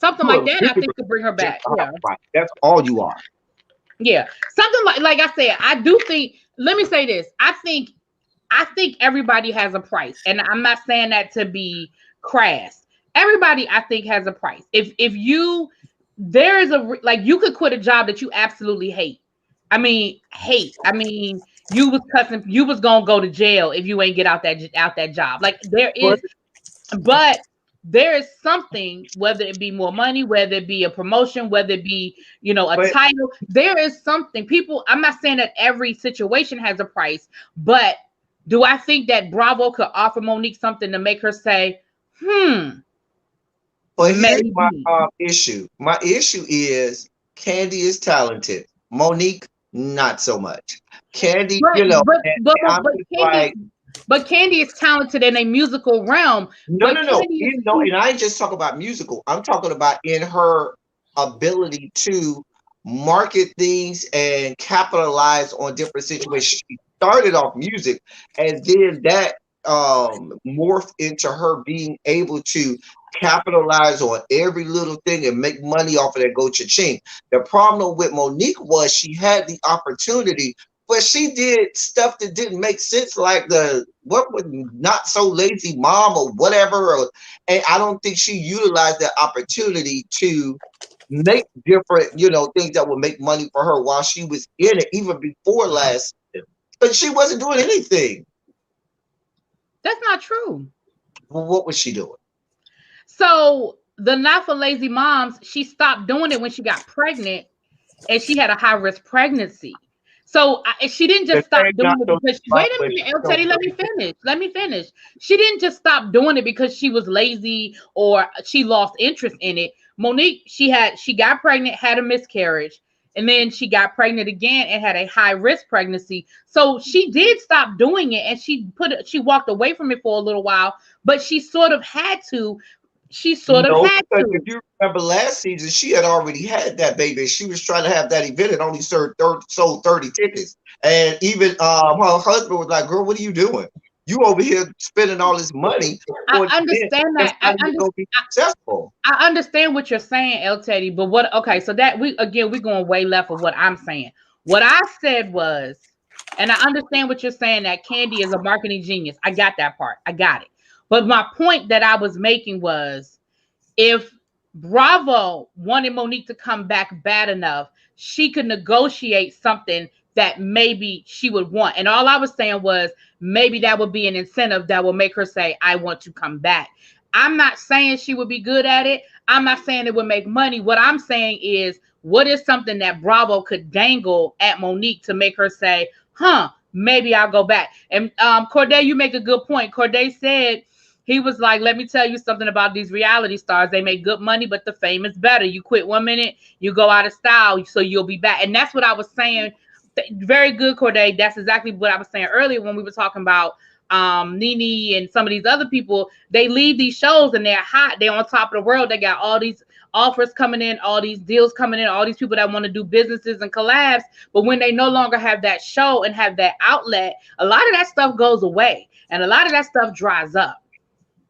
something like that I think could bring her back. Yeah, right. That's all you are. Yeah, something like I said. I do think. Let me say this. I think everybody has a price, and I'm not saying that to be crass. Everybody, I think, has a price. If you you could quit a job that you absolutely hate. I mean, you was cussing. You was gonna go to jail if you ain't get out that job. Like but there is something, whether it be more money, whether it be a promotion, whether it be a title. There is something. People. I'm not saying that every situation has a price, but do I think that Bravo could offer Monique something to make her say, But here's my issue. My issue is Candy is talented. Monique, not so much. Candy, but Candy is talented in a musical realm. No. And I ain't just talking about musical. I'm talking about in her ability to market things and capitalize on different situations. She started off music, and then that morphed into her being able to capitalize on every little thing and make money off of that go cha-ching. The problem with Monique was she had the opportunity, but she did stuff that didn't make sense, like what was Not So Lazy Mom or whatever. And I don't think she utilized that opportunity to make different, things that would make money for her while she was in it, even before last season. But she wasn't doing anything. That's not true. Well, what was she doing? So the Not for Lazy Moms, she stopped doing it when she got pregnant, and she had a high-risk pregnancy. So she didn't just stop doing it because wait a minute, El Teddy, let me finish. She didn't just stop doing it because she was lazy or she lost interest in it. Monique, she got pregnant, had a miscarriage, and then she got pregnant again and had a high-risk pregnancy. So she did stop doing it, and she walked away from it for a little while, but she sort of had to. If you remember last season, she had already had that baby. She was trying to have that event and only sold 30 tickets. And even her husband was like, "Girl, what are you doing? You over here spending all this money." I understand that. I understand what you're saying, El Teddy. But so that we're going way left of what I'm saying. What I said was, and I understand what you're saying, that Candy is a marketing genius. I got that part. I got it. But my point that I was making was, if Bravo wanted Monique to come back bad enough, she could negotiate something that maybe she would want. And all I was saying was, maybe that would be an incentive that will make her say, I want to come back. I'm not saying she would be good at it. I'm not saying it would make money. What I'm saying is, what is something that Bravo could dangle at Monique to make her say, maybe I'll go back. And Corday, you make a good point. Corday said, he was like, let me tell you something about these reality stars. They make good money, but the fame is better. You quit 1 minute, you go out of style, so you'll be back. And that's what I was saying. Very good, Corday. That's exactly what I was saying earlier when we were talking about Nene and some of these other people. They leave these shows and they're hot. They're on top of the world. They got all these offers coming in, all these deals coming in, all these people that want to do businesses and collabs. But when they no longer have that show and have that outlet, a lot of that stuff goes away and a lot of that stuff dries up.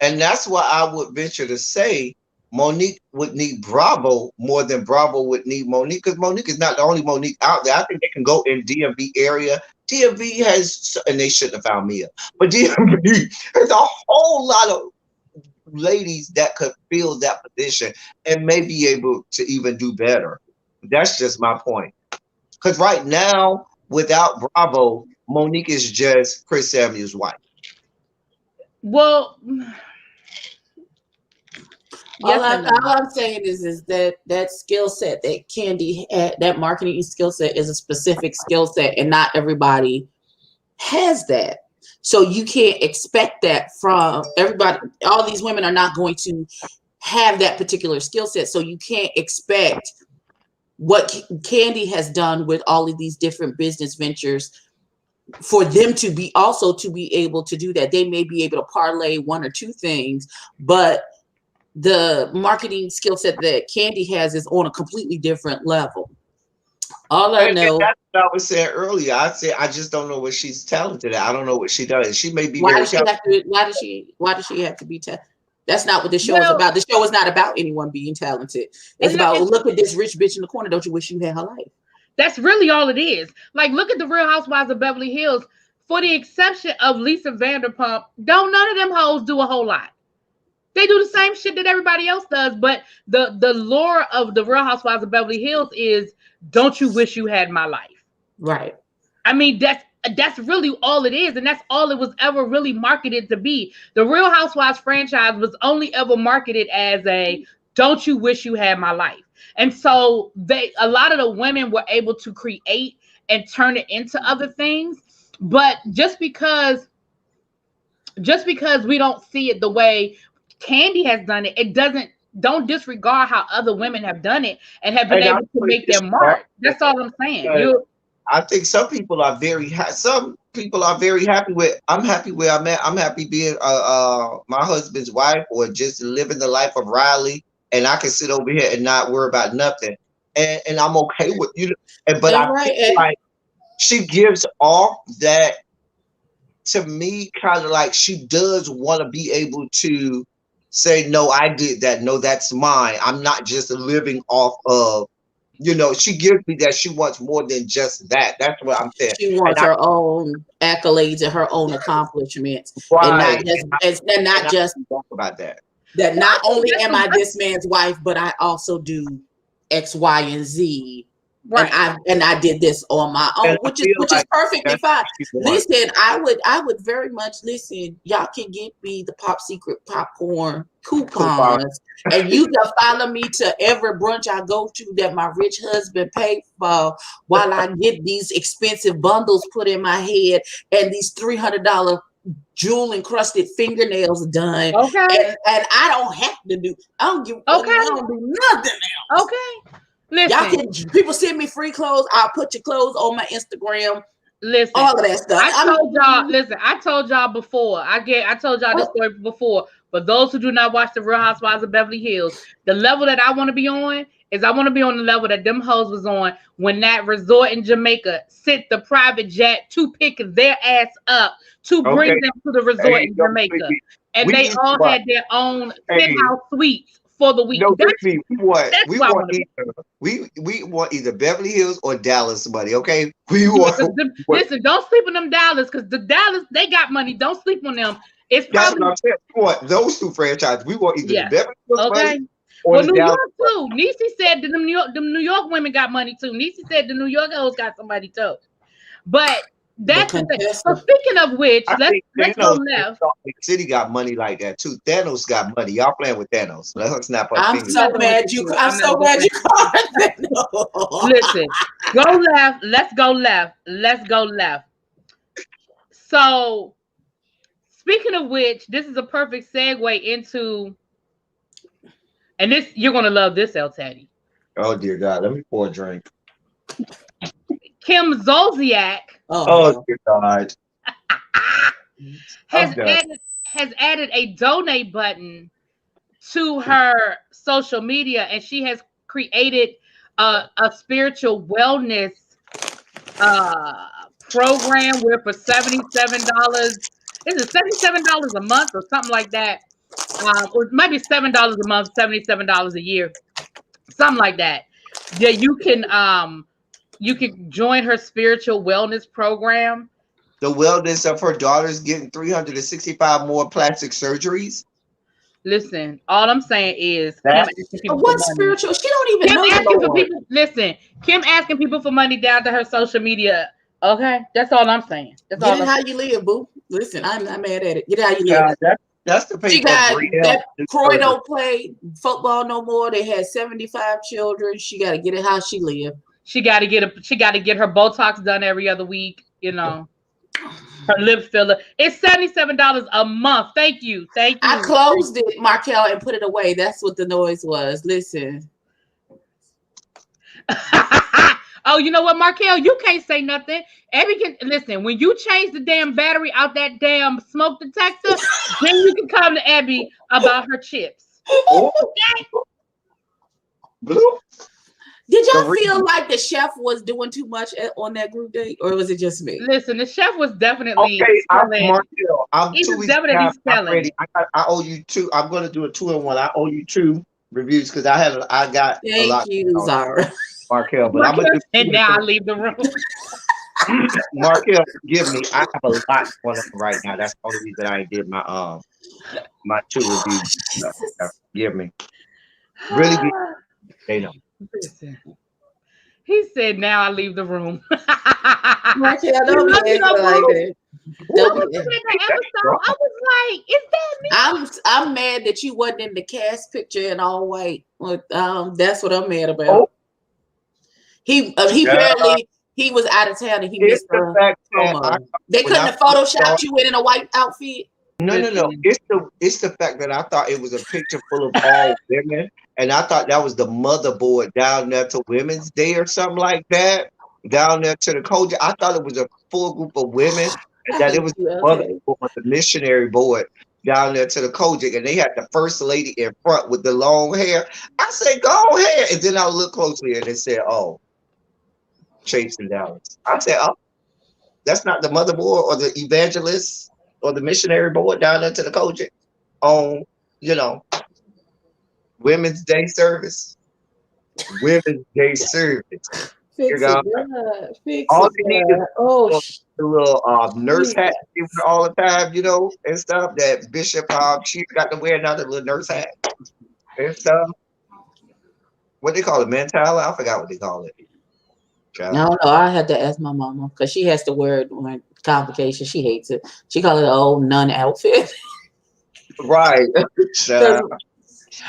And that's why I would venture to say Monique would need Bravo more than Bravo would need Monique, because Monique is not the only Monique out there. I think they can go in DMV area, DMV has, and they shouldn't have found Mia, but DMV has a whole lot of ladies that could fill that position and may be able to even do better. That's just my point. Because right now, without Bravo, Monique is just Chris Samuel's wife. Well, all I'm saying is that skill set that Candy had, that marketing skill set, is a specific skill set, and not everybody has that. So you can't expect that from everybody. All these women are not going to have that particular skill set. So you can't expect what Candy has done with all of these different business ventures for them to be able to do that. They may be able to parlay one or two things, but the marketing skill set that Candy has is on a completely different level. All I know. That's what I was saying earlier. I said I just don't know what she's talented at. I don't know what she does. She may be why very does she have to be talented? That's not what the show is about. The show is not about anyone being talented. It's about, look at this rich bitch in the corner. Don't you wish you had her life? That's really all it is. Like, look at the Real Housewives of Beverly Hills. For the exception of Lisa Vanderpump, none of them hoes do a whole lot. They do the same shit that everybody else does, but the lore of the Real Housewives of Beverly Hills is, don't you wish you had my life? Right. I mean, that's really all it is, and that's all it was ever really marketed to be. The Real Housewives franchise was only ever marketed as a, don't you wish you had my life? And so a lot of the women were able to create and turn it into other things, but just because we don't see it the way Candy has done it, don't disregard how other women have done it and have been able to make their mark. That's all I'm saying. I think some people are very happy with. I'm happy where I'm at. I'm happy being my husband's wife, or just living the life of Riley, and I can sit over here and not worry about nothing, and I'm okay with you. But I feel like she gives off that, to me, kind of like she does want to be able to say, no, I did that. No, that's mine. I'm not just living off of, she gives me that she wants more than just that. That's what I'm saying. She wants her own accolades and her own accomplishments. Right. And not just talk about that. That not only am I this man's wife, but I also do X, Y, and Z. Right. And I did this on my own, which is perfectly fine. Listen, I would very much listen. Y'all can get me the Pop Secret popcorn coupons, and you can follow me to every brunch I go to that my rich husband paid for, while I get these expensive bundles put in my head and these $300 jewel encrusted fingernails done. Okay, and I don't have to do. I don't do nothing else. Okay. Listen, people send me free clothes. I'll put your clothes on my Instagram. Listen, all of that stuff. I told y'all before. I told y'all this story before. But those who do not watch the Real Housewives of Beverly Hills, the level that I want to be on is I want to be on the level that them hoes was on when that resort in Jamaica sent the private jet to pick their ass up to bring them to the resort in Jamaica, and they all had their own penthouse suites for the week. We want either Beverly Hills or Dallas money. Okay, listen. Don't sleep on them Dallas, because the Dallas, they got money. Don't sleep on them. It's probably what I'm saying. We want those two franchises. We want either the Beverly Hills money or the New Dallas York too. Niecy said that the New York women got money too. Niecy said the New York hoes got somebody too. But that's the thing. So speaking of which, let's go left. City got money like that too. Thanos got money. Y'all playing with Thanos. Let's snap our I'm fingers. so glad you called Thanos. Listen, go left. Let's go left. Let's go left. So, speaking of which, this is a perfect segue into, and this, you're gonna love this, El Teddy. Oh dear God, let me pour a drink. Kim Zolciak. Oh dear God. has added a donate button to her social media, and she has created a spiritual wellness program where for $77, is it $77 a month or something like that? Or it might be $7 a month, $77 a year, something like that. Yeah, you can You can join her spiritual wellness program. The wellness of her daughters getting 365 more plastic surgeries. Listen, all I'm saying is Kim That asking people for What money. spiritual? She don't even Kim know the asking for Lord. people. Listen, Kim asking people for money down to her social media. Okay, that's all I'm saying. That's Get all it I'm how saying. you live, boo. Listen, I'm not mad at it. Get it how you live. that's the She people of got Brielle. that. Croy don't play football no more. They had 75 children. She got to get it how she live. She got to get a. She got to get her Botox done every other week. You know, her lip filler. It's $77 a month. Thank you. I closed it, Markel, and put it away. That's what the noise was. Listen. Oh, you know what, Markel? You can't say nothing. Abby can listen. When you change the damn battery out that damn smoke detector, then you can come to Abby about her chips. Oh, Blue. Did y'all feel like the chef was doing too much on that group date, or was it just me? Listen, the chef was definitely Okay, selling. I'm He 2 was weeks definitely behind. I'm selling. ready. I owe you two. I'm going to do a 2-in-1. I owe you 2 reviews because I got a lot. Thank you, Zara. Markel, but I'm gonna do. And now I leave the room. Markel, forgive me. I have a lot going on right now. That's the only reason I did my 2 reviews. Forgive me. Really, they know. Listen. He said, "Now I leave the room." Markel, don't be acting like that. Don't be I was like, "Is that me?" I'm mad that you wasn't in the cast picture in all white. That's what I'm mad about. Oh. He apparently he was out of town and he missed the fact promo. They couldn't have photoshopped you in a white outfit. No. It's the fact that I thought it was a picture full of all women, and I thought that was the motherboard down there to Women's Day or something like that. Down there to the culture, I thought it was a full group of women, and that it was the motherboard, the missionary board down there to the Kojic, and they had the first lady in front with the long hair. I said, "Go ahead," and then I looked closely, and it said, "Oh, Chase and Dallas." I said, "Oh, that's not the motherboard or the evangelist or the missionary board down there to the Kojic on, Women's Day service." Women's Day service. Fix all you need is the little nurse hat all the time, and stuff. That Bishop she got to wear another little nurse hat and stuff. What they call it, Mantala? I forgot what they call it. I don't know. I had to ask my mama because she has to wear it when convocation. She hates it. She calls it an old nun outfit. Right.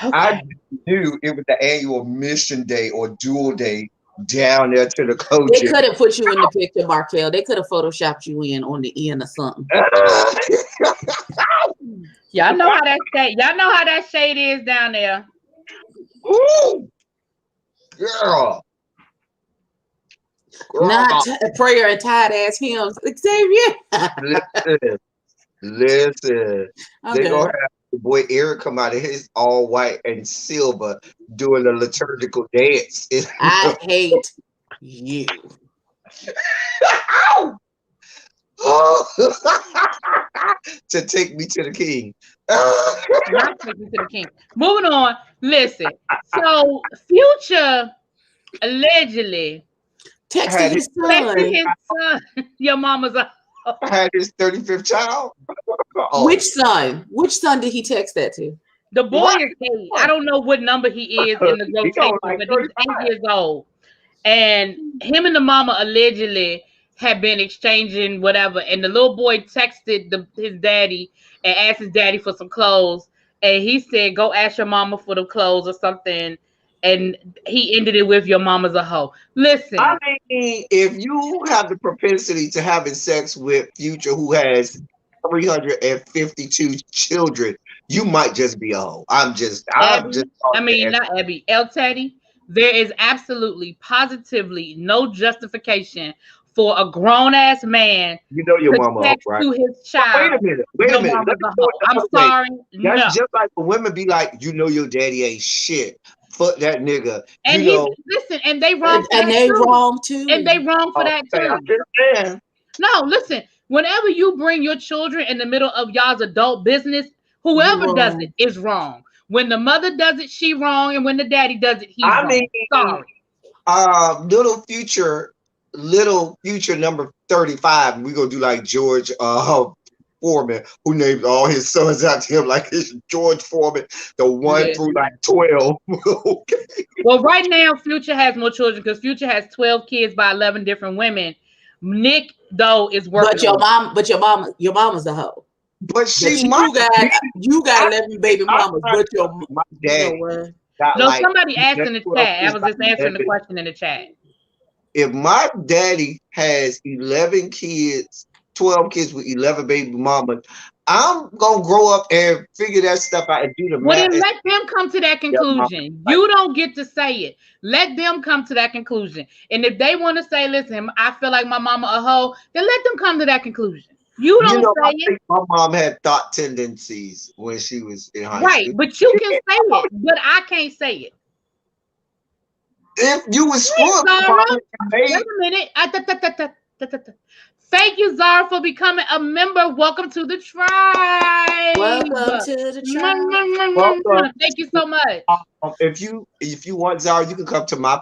I knew it was the annual mission day or dual day down there to the coach. They could have put you in the picture, Markel. They could have photoshopped you in on the end or something. Y'all know how that shade. Y'all know how that shade is down there. Ooh, girl. Not a prayer and tight ass hymns. Xavier. Listen. Okay. They gonna have the boy Eric come out of his all white and silver doing the liturgical dance. I hate you. To take me to the king. Not take me to the king. Moving on. Listen. So Future allegedly texting his son. Your mama's a had his 35th child. Oh. Which son? Which son did he text that to? The boy is 8. I don't know what number he is in the rotation, but he's 8 years old. And him and the mama allegedly had been exchanging whatever. And the little boy texted his daddy and asked his daddy for some clothes. And he said, "Go ask your mama for the clothes or something." And he ended it with, "Your mama's a hoe." Listen. I mean, if you have the propensity to having sex with Future, who has 352 children, you might just be a hoe. not Abby. El Teddy, there is absolutely, positively no justification for a grown-ass man your mama, text right? to his child. Wait a minute. I'm sorry. That's just like the women be like, your daddy ain't shit. Fuck that nigga. And listen, and they wrong. And they wrong too. And they wrong for that too. No, listen. Whenever you bring your children in the middle of y'all's adult business, whoever does it is wrong. When the mother does it, she wrong, and when the daddy does it, he's wrong. Sorry. Little Future little Future number 35, and we're gonna do like George Foreman, who named all his sons after him, like his George Foreman, the 1 through like 12. Okay. Well, right now, Future has more children because Future has 12 kids by 11 different women. Nick, though, is working. But your mama's a hoe. But you got 11 baby mamas, but my daddy. No, somebody asked in the chat. I was just answering the question in the chat. If my daddy has 11 kids, 12 kids with 11 baby mamas, I'm gonna grow up and figure that stuff out and do the math. Well, then let them come to that conclusion. You don't get to say it. Let them come to that conclusion. And if they want to say, listen, I feel like my mama a hoe, then let them come to that conclusion. You don't say I think my mom had thought tendencies when she was in high school. Right, but you can say it, but I can't say it. If you was screwed, wait a minute. Thank you, Zara, for becoming a member. Welcome to the tribe. Welcome to the tribe. Thank you so much. If you want, Zara, you can come to my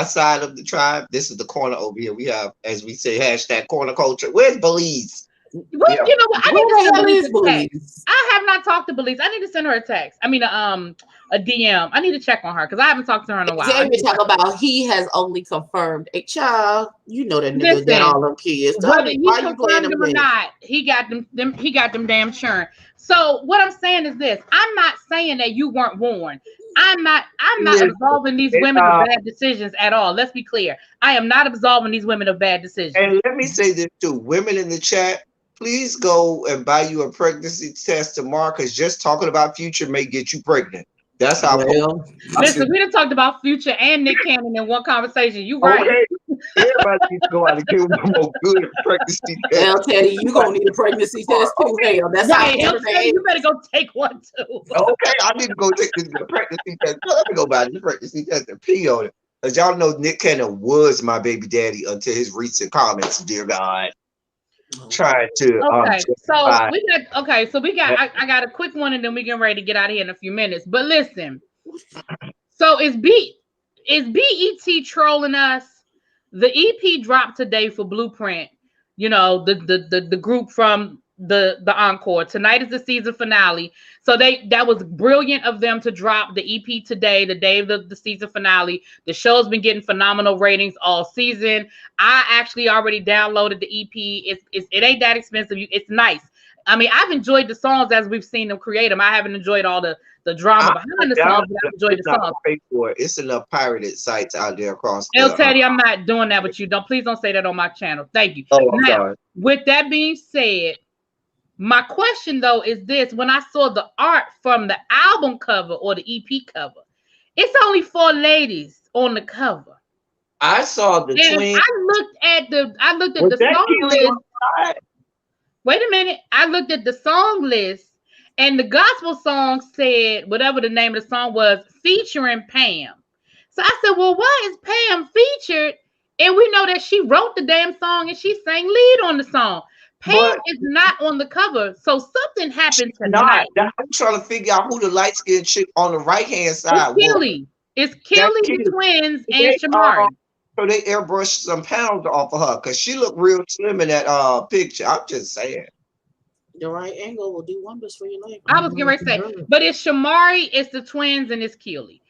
side of the tribe. This is the corner over here. We have, as we say, hashtag corner culture. Where's Belize? Well, you know what? I need to send Belize a text. I have not talked to Belize. I need to send her a text. I mean, a DM. I need to check on her because I haven't talked to her in a while. Xavier talk about he has only confirmed a child. You know that nigga got all them kids. Whether he confirmed them or not, he got them. He got them damn sure. So what I'm saying is this: I'm not saying that you weren't warned. I'm not absolving these women of bad decisions at all. Let's be clear. I am not absolving these women of bad decisions. And let me say this too: women in the chat, please go and buy you a pregnancy test tomorrow, because just talking about Future may get you pregnant. That's how. Listen, we done talked about Future and Nick Cannon in one conversation. You right. Okay. Everybody needs to go out and get one more good pregnancy test. Hell, Teddy, you gonna need a pregnancy test too. Hell, that's right. You better go take one too. Okay, I need to go take this pregnancy test. Let me go buy the pregnancy test and pee on it. As y'all know, Nick Cannon was my baby daddy until his recent comments. Dear God. Trying to I got a quick one and then we get ready to get out of here in a few minutes. But listen, so is BET trolling us? The EP dropped today for BluPrint, you know, the group from the encore. Tonight is the season finale. So that was brilliant of them to drop the EP today, the day of the season finale. The show's been getting phenomenal ratings all season. I actually already downloaded the EP. It ain't that expensive. It's nice. I mean, I've enjoyed the songs as we've seen them create them. I haven't enjoyed all the drama behind the songs, but I've enjoyed the songs. It's enough pirated sites out there across. Teddy, I'm not doing that with you. Please don't say that on my channel. Thank you. Now, with that being said, my question though is this: when I saw the art from the album cover or the EP cover, it's only 4 ladies on the cover. I saw the twins. I looked at the song list. Wait a minute. I looked at the song list, and the gospel song said whatever the name of the song was, featuring Pam. So I said, well, why is Pam featured? And we know that she wrote the damn song and she sang lead on the song. Pam is not on the cover, so something happened tonight. I'm trying to figure out who the light skinned chick on the right hand side was. It's Kelly, the twins, and Shamari. So they airbrushed some pounds off of her because she looked real slim in that picture. I'm just saying. The right angle will do wonders for your leg. I was getting ready to say, but it's Shamari, it's the twins, and it's Keely.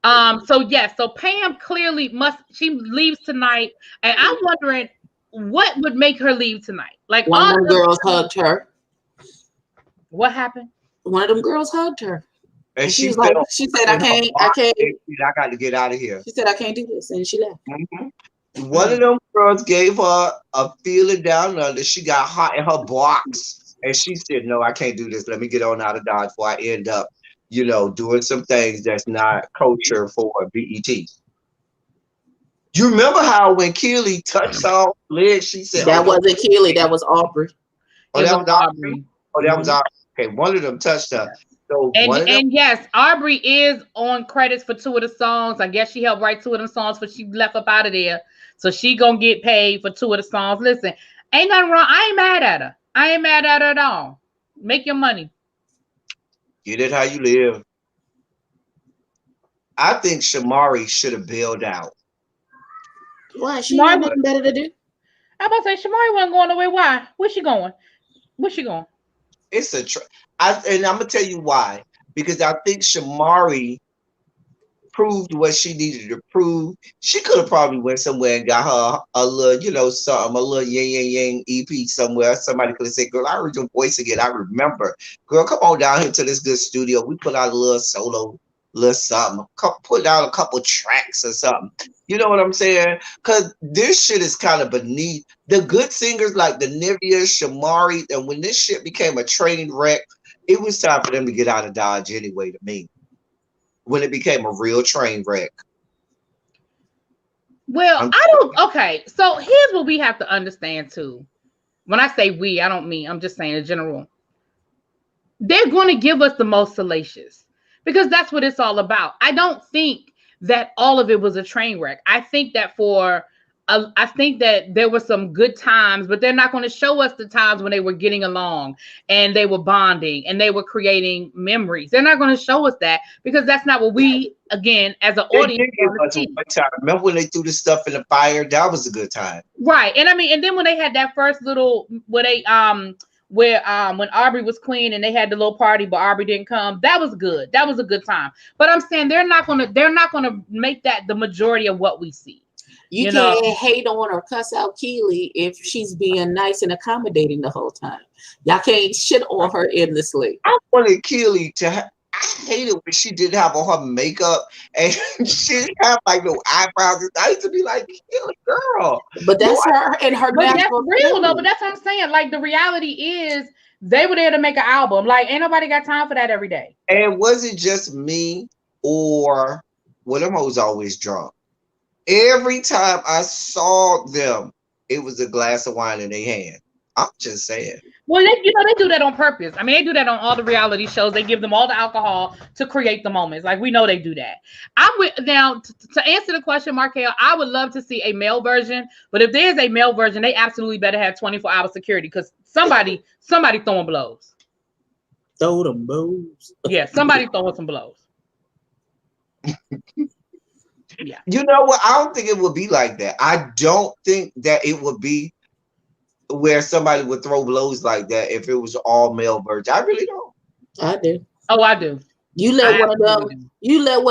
So Pam clearly she leaves tonight, and I'm wondering what would make her leave tonight. Like one of them girls hugged her. What happened? One of them girls hugged her. And she said, I can't. I got to get out of here. She said, I can't do this. And she left. Mm-hmm. One of them girls gave her a feeling down under. She got hot in her box. And she said, no, I can't do this. Let me get on out of Dodge before I end up, doing some things that's not kosher for BET. You remember how when Keely touched Saul's leg, she said, that wasn't Keely, that was Aubrey. Oh, that was Aubrey. Oh, that was Aubrey. Okay, one of them touched her. So and yes, Aubrey is on credits for 2 of the songs. I guess she helped write 2 of them songs, but she left up out of there. So she gonna get paid for 2 of the songs. Listen, ain't nothing wrong. I ain't mad at her. I ain't mad at her at all. Make your money. Get it how you live. I think Shamari should have bailed out. Why? She ain't got nothing better to do. I'm about to say Shamari wasn't going away. Why? Where's she going? Where's she going? It's and I'm gonna tell you why. Because I think Shamari proved what she needed to prove. She could have probably went somewhere and got her a little, something, a little yang EP somewhere. Somebody could have said, "Girl, I heard your voice again. I remember. Girl, come on down here to this good studio. We put out a little solo, little something. Put out a couple tracks or something." You know what I'm saying? Because this shit is kind of beneath the good singers like the Nivea, Shamari, and when this shit became a train wreck, it was time for them to get out of Dodge anyway. To me. When it became a real train wreck. Well, okay, so here's what we have to understand too. When I say we, I don't mean, I'm just saying in general. They're going to give us the most salacious because that's what it's all about. I don't think that all of it was a train wreck. I think that I think that there were some good times, but they're not going to show us the times when they were getting along and they were bonding and they were creating memories. They're not going to show us that because that's not what we, again, as an audience, want to see. Remember when they threw the stuff in the fire? That was a good time. Right. And I mean, and then when they had that first little, when Aubrey was queen and they had the little party, but Aubrey didn't come, that was good. That was a good time. But I'm saying they're not gonna make that the majority of what we see. You can't hate on or cuss out Keely if she's being nice and accommodating the whole time. Y'all can't shit on her endlessly. I wanted Keely I hated when she didn't have all her makeup and she didn't have like no eyebrows. I used to be like, Keely, girl. But that's her and her. But that's real though. But that's what I'm saying. Like the reality is they were there to make an album. Like ain't nobody got time for that every day. And was it just me or were them hoes always drunk? Every time I saw them, it was a glass of wine in their hand. I'm just saying. Well, they do that on purpose. I mean, they do that on all the reality shows. They give them all the alcohol to create the moments. Like we know they do that. Now to answer the question, Markel, I would love to see a male version. But if there's a male version, they absolutely better have 24-hour security because somebody throwing blows. Throw them blows. Yeah, somebody throwing some blows. Yeah. You know what? I don't think it would be like that. I don't think that it would be where somebody would throw blows like that if it was all male version. I really don't. I do. Oh, I do. You let one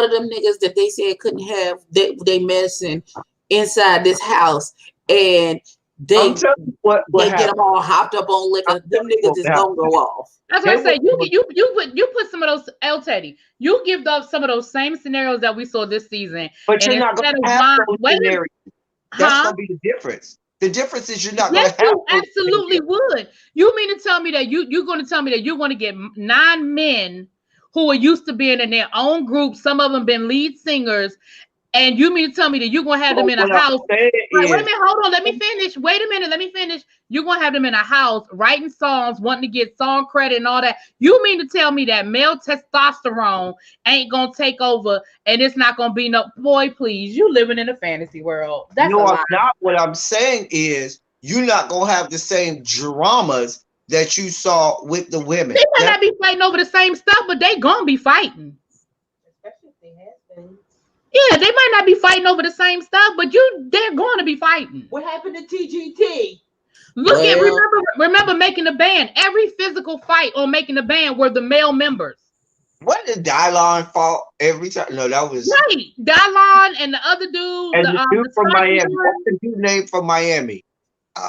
of them niggas that they said couldn't have they medicine inside this house and they get them all hopped up on liquor. Them niggas is gonna go off. That's what I say. You put some of those L Teddy. You give up some of those same scenarios that we saw this season. But you're not going to have those scenarios. That's going to be the difference. The difference is you're not going to have. You absolutely would. You mean to tell me that you're going to tell me that you're going to get 9 men who are used to being in their own group? Some of them been lead singers. And you mean to tell me that you're going to have them in a house? Wait a minute, hold on. Let me finish. Wait a minute. Let me finish. You're going to have them in a house writing songs, wanting to get song credit and all that. You mean to tell me that male testosterone ain't going to take over and it's not going to be no, boy, please, you living in a fantasy world. That's no, I'm not. What I'm saying is you're not going to have the same dramas that you saw with the women. They might not be fighting over the same stuff, but they going to be fighting. Especially if they have been. Yeah, they might not be fighting over the same stuff, but they're going to be fighting. What happened to TGT? Remember making the band. Every physical fight on making the band were the male members. What did Dylon fought every time? No, that was right. Dylon and the other dude. And the dude from Miami. What's the dude name from Miami?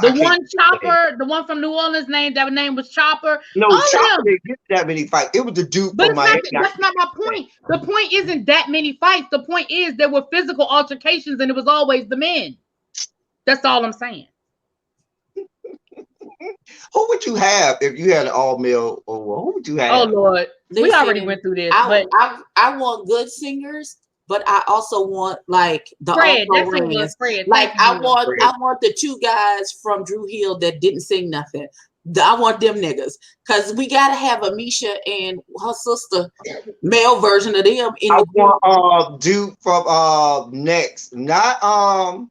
The one Chopper, the one from New Orleans, that name was Chopper. No, Chopper didn't get that many fights. It was the dude from Miami. That's not my point. The point isn't that many fights. The point is there were physical altercations and it was always the men. That's all I'm saying. Who would you have if you had an all male? Or who would you have? Oh Lord, we already went through this. I want good singers. But I also want like the Fred. Like I want the 2 guys from Drew Hill that didn't sing nothing. I want them niggas because we gotta have Amisha and her sister male version of them. I want dude from Next, not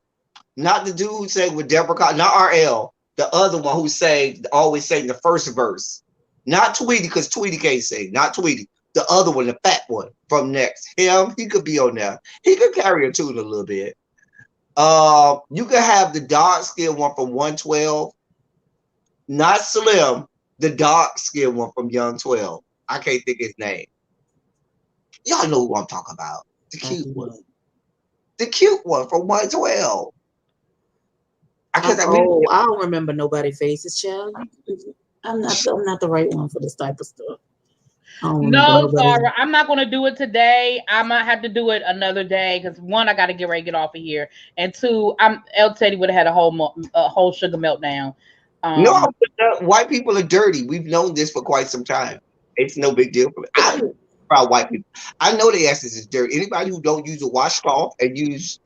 the dude who sang with Deborah, not RL, the other one who always sang the first verse, not Tweety because Tweety can't sing, not Tweety. The other one, the fat one from Next. Him, he could be on there. He could carry a tune a little bit. You can have the dark skin one from 112, not Slim, the dark skin one from Young 12. I can't think his name. Y'all know who I'm talking about. The cute one. The cute one from 112. I don't remember nobody's faces, child. I'm not the right one for this type of stuff. No, Sarah, I'm not gonna do it today. I might have to do it another day because one, I got to get ready to get off of here, and two, El Teddy would have had a whole sugar meltdown. No, white people are dirty. We've known this for quite some time. It's no big deal for me. I don't about white people. I know the asses is dirty. Anybody who don't use a washcloth and use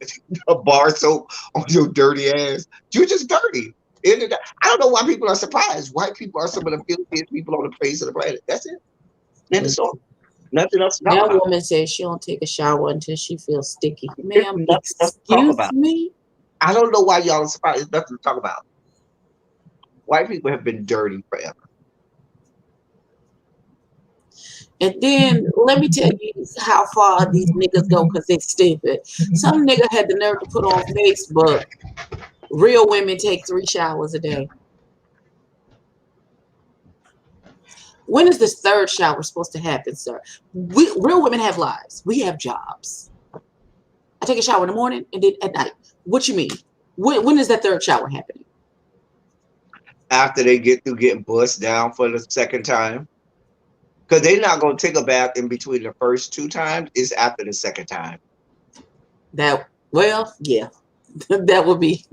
a bar soap on your dirty ass, you're just dirty. I don't know why people are surprised. White people are some of the filthiest people on the face of the planet. That's it. Nothing else to talk about. That woman says she don't take a shower until she feels sticky. Ma'am, excuse me? I don't know why y'all are surprised. There's nothing to talk about. White people have been dirty forever. And then let me tell you how far these niggas go because they're stupid. Some nigga had the nerve to put on Facebook, real women take 3 showers a day. When is this 3rd shower supposed to happen, sir? Real women have lives. We have jobs. I take a shower in the morning and then at night. What you mean? When is that 3rd shower happening? After they get through getting bust down for the 2nd time. Because they're not going to take a bath in between the first 2 times. It's after the 2nd time. Yeah. That would be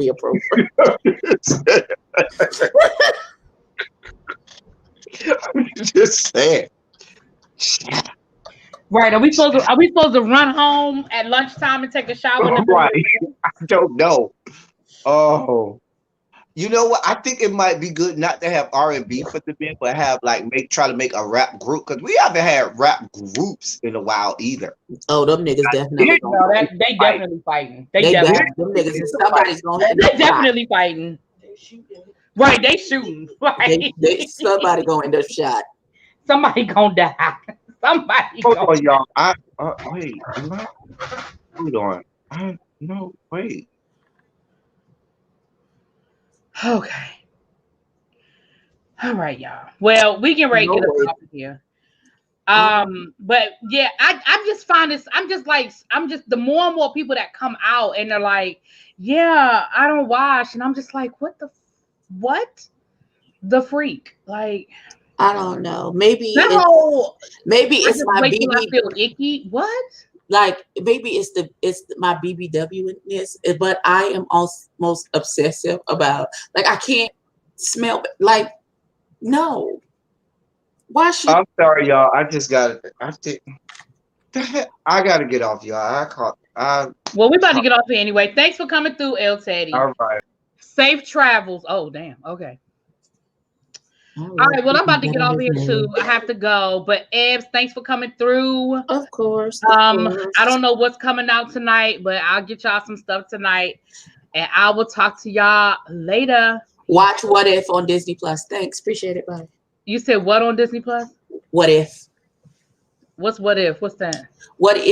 appropriate. I'm just saying. Right? Are we supposed to run home at lunchtime and take a shower? Right. I don't know. Oh. You know what? I think it might be good not to have R&B for the men, but have try to make a rap group because we haven't had rap groups in a while either. Oh, them niggas definitely. They definitely fighting. They definitely fighting. Right? They shooting. Right? Somebody gonna end up shot. Somebody gonna die. Somebody. Hold on, y'all. Wait. Hold on. No, wait. Okay. All right, y'all. Well, we can ready to get us off of here. But yeah, I just find this. I'm just the more and more people that come out and they're like, yeah, I don't wash, and I'm just like, what the freak? Like, I don't know. Maybe it's my BB. I feel icky. What? Like maybe it's my BBW-ness, but I am almost obsessive about I can't smell no. Why should I'm sorry, y'all. I just got it. I gotta get off, y'all. Well, we're about to get off here anyway. Thanks for coming through, El Teddy. All right. Safe travels. Oh, damn. Okay. All right, well, I'm about to get off here too. I have to go. But Ebbs, thanks for coming through. Of course. I don't know what's coming out tonight, but I'll get y'all some stuff tonight. And I will talk to y'all later. Watch What If on Disney Plus. Thanks. Appreciate it. Bye. You said what on Disney Plus? What If? What's What If? What's that? What If?